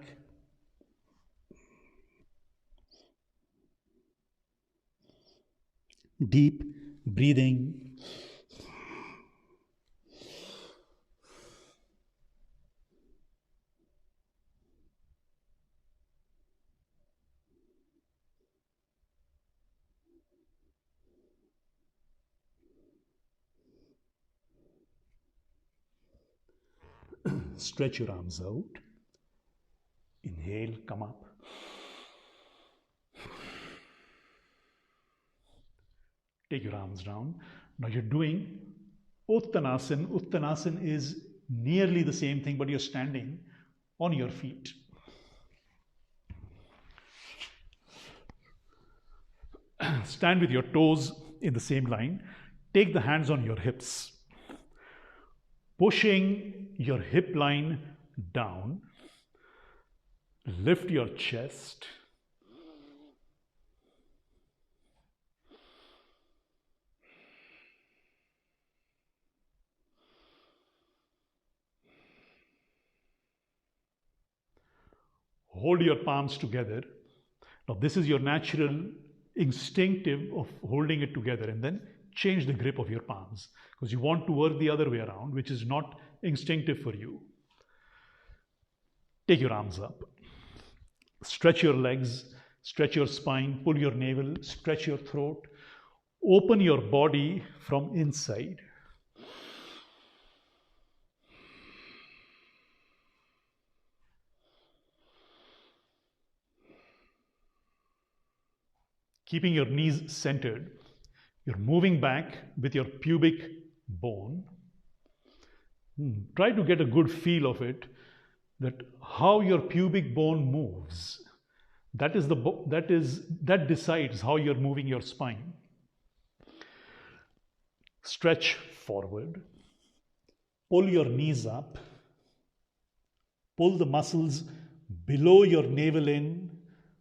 Deep breathing. Stretch your arms out. Inhale, come up. Take your arms down. Now you're doing Uttanasana. Uttanasana is nearly the same thing, but you're standing on your feet. Stand with your toes in the same line. Take the hands on your hips. Pushing your hip line down. Lift your chest. Hold your palms together. Now this is your natural instinctive of holding it together, and then change the grip of your palms because you want to work the other way around, which is not instinctive for you. Take your arms up. Stretch your legs, stretch your spine, pull your navel, stretch your throat. Open your body from inside. Keeping your knees centered, you're moving back with your pubic bone. Try to get a good feel of it, that how your pubic bone moves. That decides how you're moving your spine. Stretch forward. Pull your knees up. Pull the muscles below your navel in.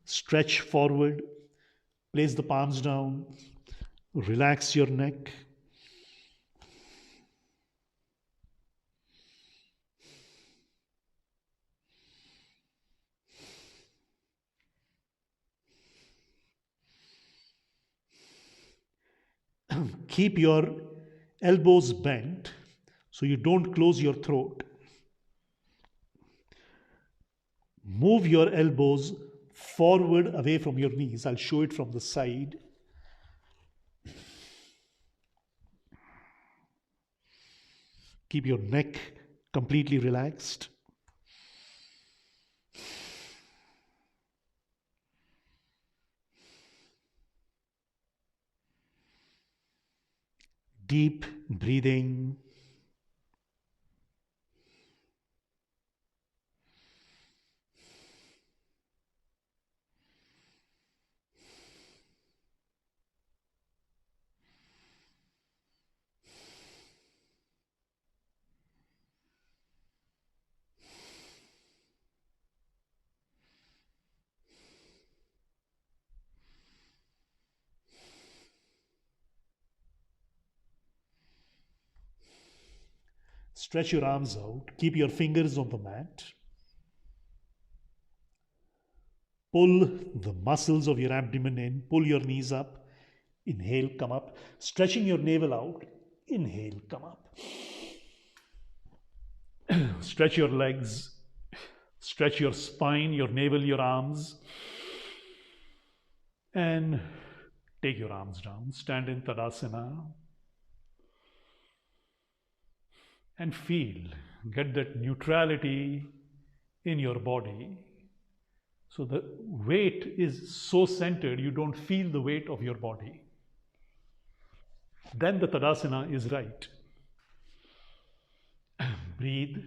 Stretch forward. Place the palms down. Relax your neck. Keep your elbows bent so you don't close your throat. Move your elbows forward away from your knees. I'll show it from the side. Keep your neck completely relaxed. Deep breathing. Stretch your arms out. Keep your fingers on the mat. Pull the muscles of your abdomen in. Pull your knees up. Inhale, come up. Stretching your navel out. Inhale, come up. Stretch your legs. Stretch your spine, your navel, your arms. And take your arms down. Stand in Tadasana. And feel, get that neutrality in your body. So the weight is so centered, you don't feel the weight of your body. Then the Tadasana is right. Breathe.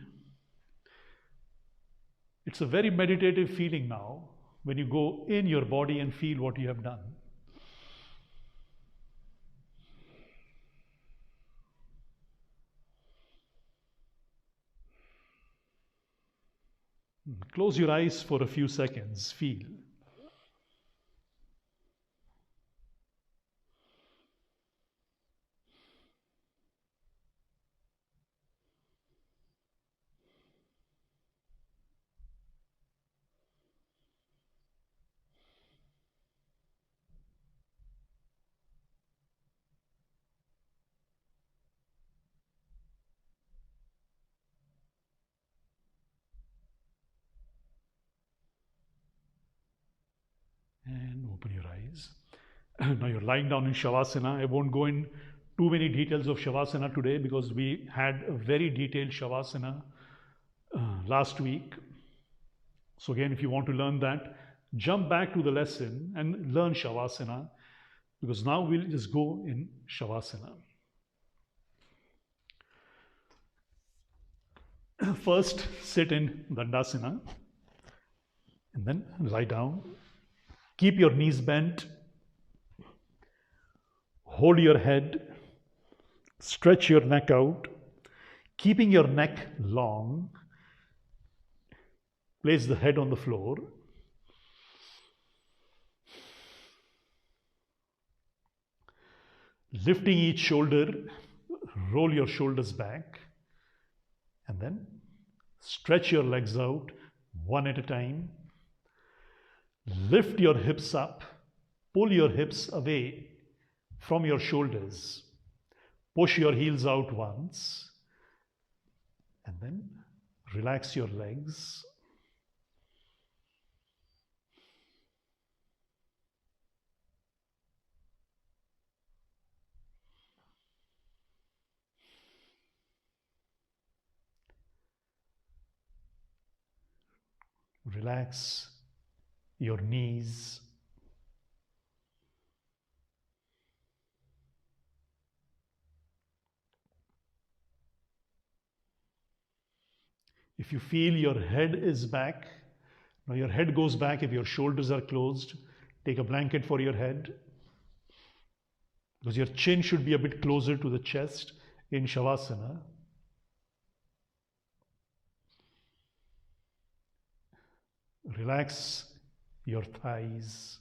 It's a very meditative feeling now when you go in your body and feel what you have done. Close your eyes for a few seconds. Feel. And open your eyes. Now you're lying down in Shavasana. I won't go in too many details of Shavasana today because we had a very detailed Shavasana last week. So again, if you want to learn that, jump back to the lesson and learn Shavasana, because now we'll just go in Shavasana. First, sit in Dandasana and then lie down. Keep your knees bent. Hold your head. Stretch your neck out. Keeping your neck long, place the head on the floor. Lifting each shoulder, roll your shoulders back, and then stretch your legs out one at a time. Lift your hips up, pull your hips away from your shoulders. Push your heels out once, and then relax your legs. Relax your knees. If you feel your head is back, now your head goes back if your shoulders are closed. Take a blanket for your head, because your chin should be a bit closer to the chest in Shavasana. Relax your thighs.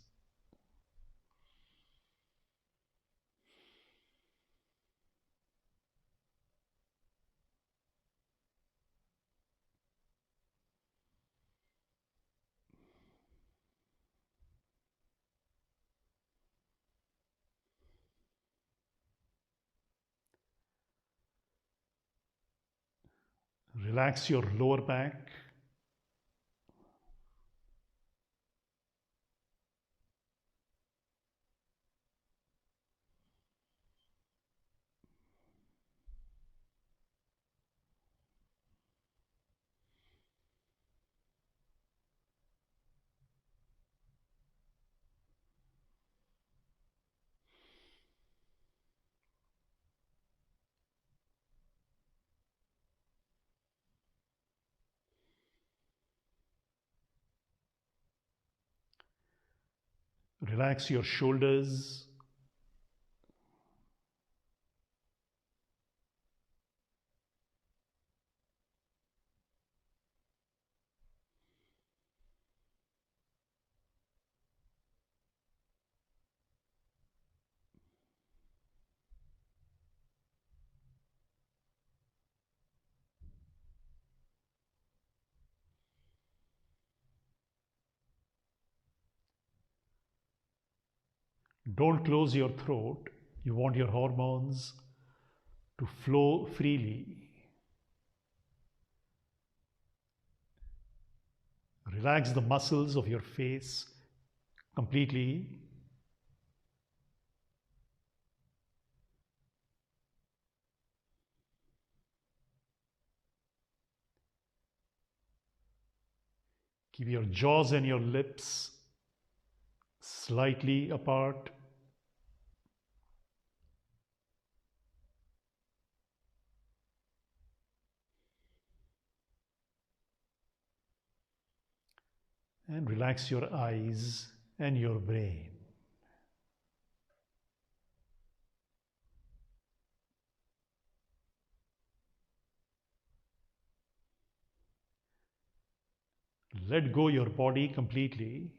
Relax your lower back. Relax your shoulders. Don't close your throat. You want your hormones to flow freely. Relax the muscles of your face completely. Keep your jaws and your lips slightly apart. And relax your eyes and your brain. Let go your body completely.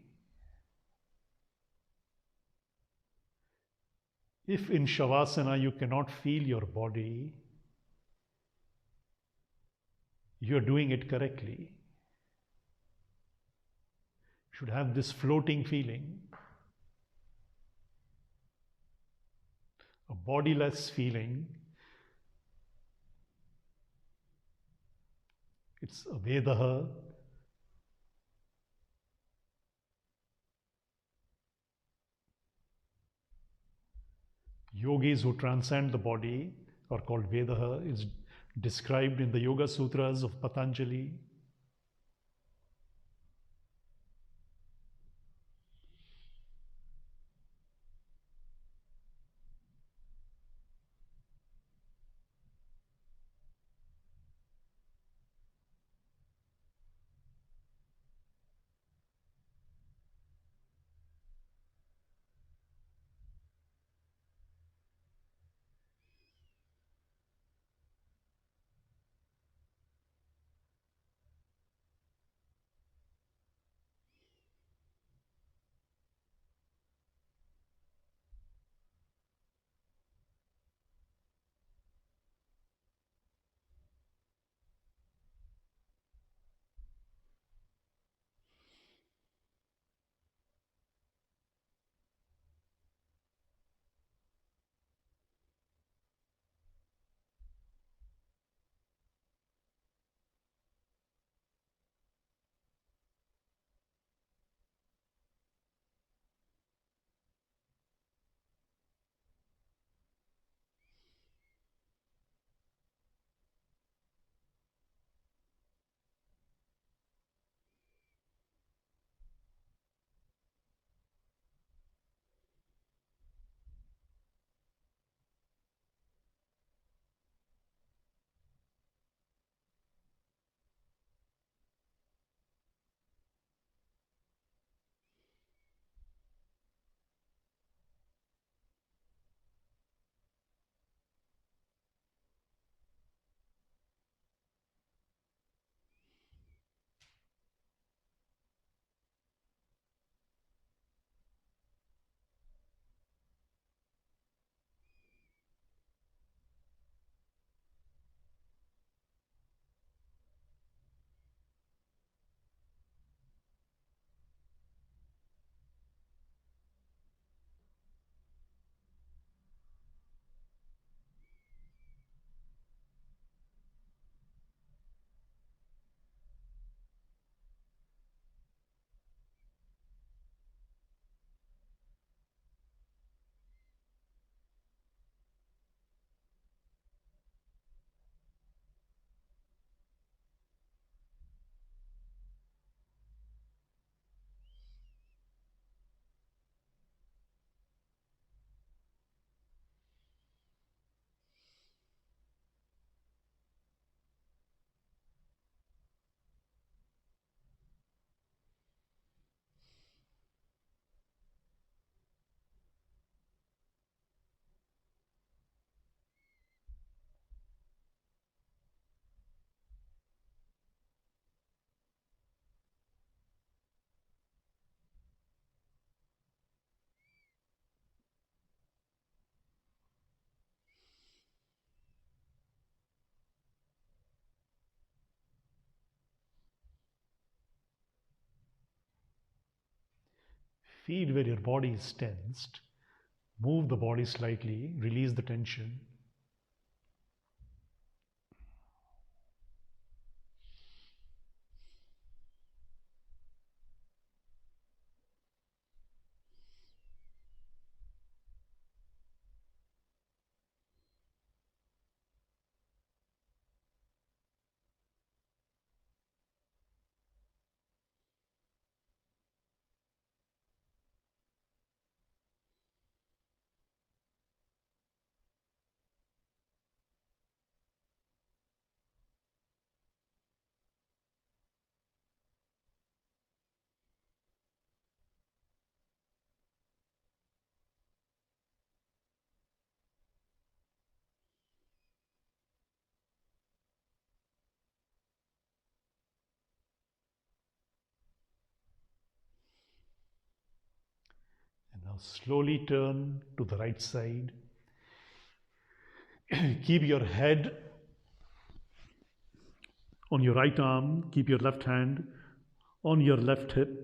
If in Shavasana you cannot feel your body, you are doing it correctly. You should have this floating feeling, a bodiless feeling. It's a Vedaha. Yogis who transcend the body are called Vedaha. It's described in the Yoga Sutras of Patanjali. Feel where your body is tensed. Move the body slightly, release the tension. And now slowly turn to the right side. Keep your head on your right arm. Keep your left hand on your left hip.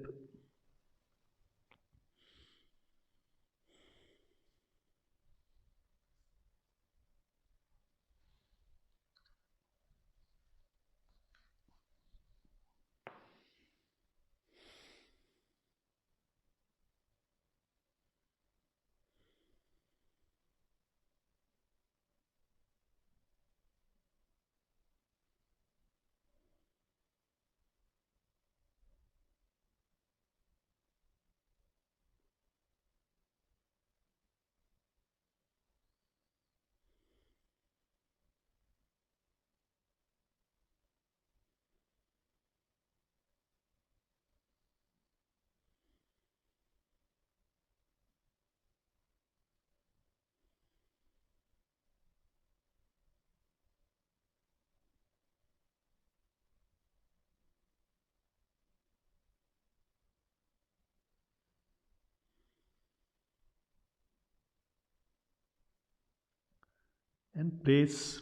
And place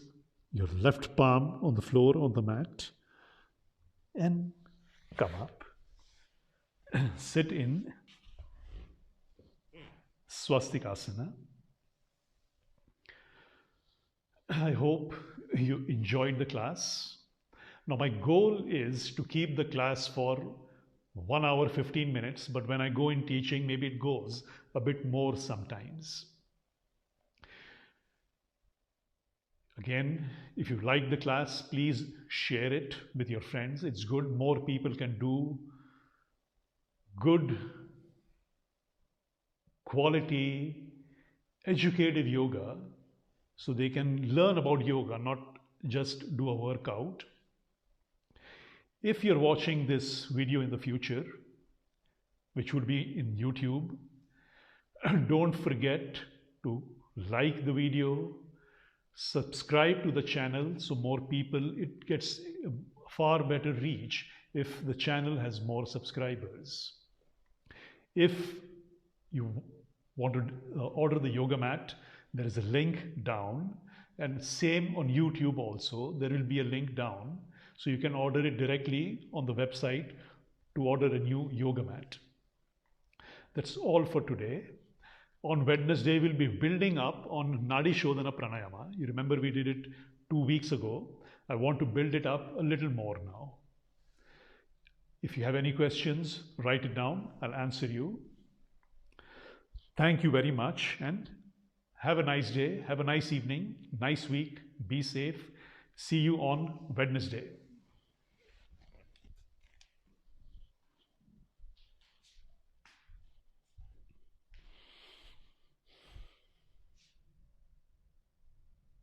your left palm on the floor on the mat and come up. Sit in Swastikasana. I hope you enjoyed the class. Now my goal is to keep the class for 1 hour 15 minutes, but when I go in teaching, maybe it goes a bit more sometimes. Again, if you like the class, please share it with your friends. It's good. More people can do good, quality, educative yoga so they can learn about yoga, not just do a workout. If you're watching this video in the future, which would be in YouTube, don't forget to like the video, subscribe to the channel so more people, it gets far better reach if the channel has more subscribers. If you want to order the yoga mat, there is a link down, and same on YouTube also, there will be a link down, so you can order it directly on the website to order a new yoga mat. That's all for today. On Wednesday, we'll be building up on Nadi Shodhana Pranayama. You remember we did it 2 weeks ago. I want to build it up a little more now. If you have any questions, write it down. I'll answer you. Thank you very much and have a nice day. Have a nice evening, nice week. Be safe. See you on Wednesday.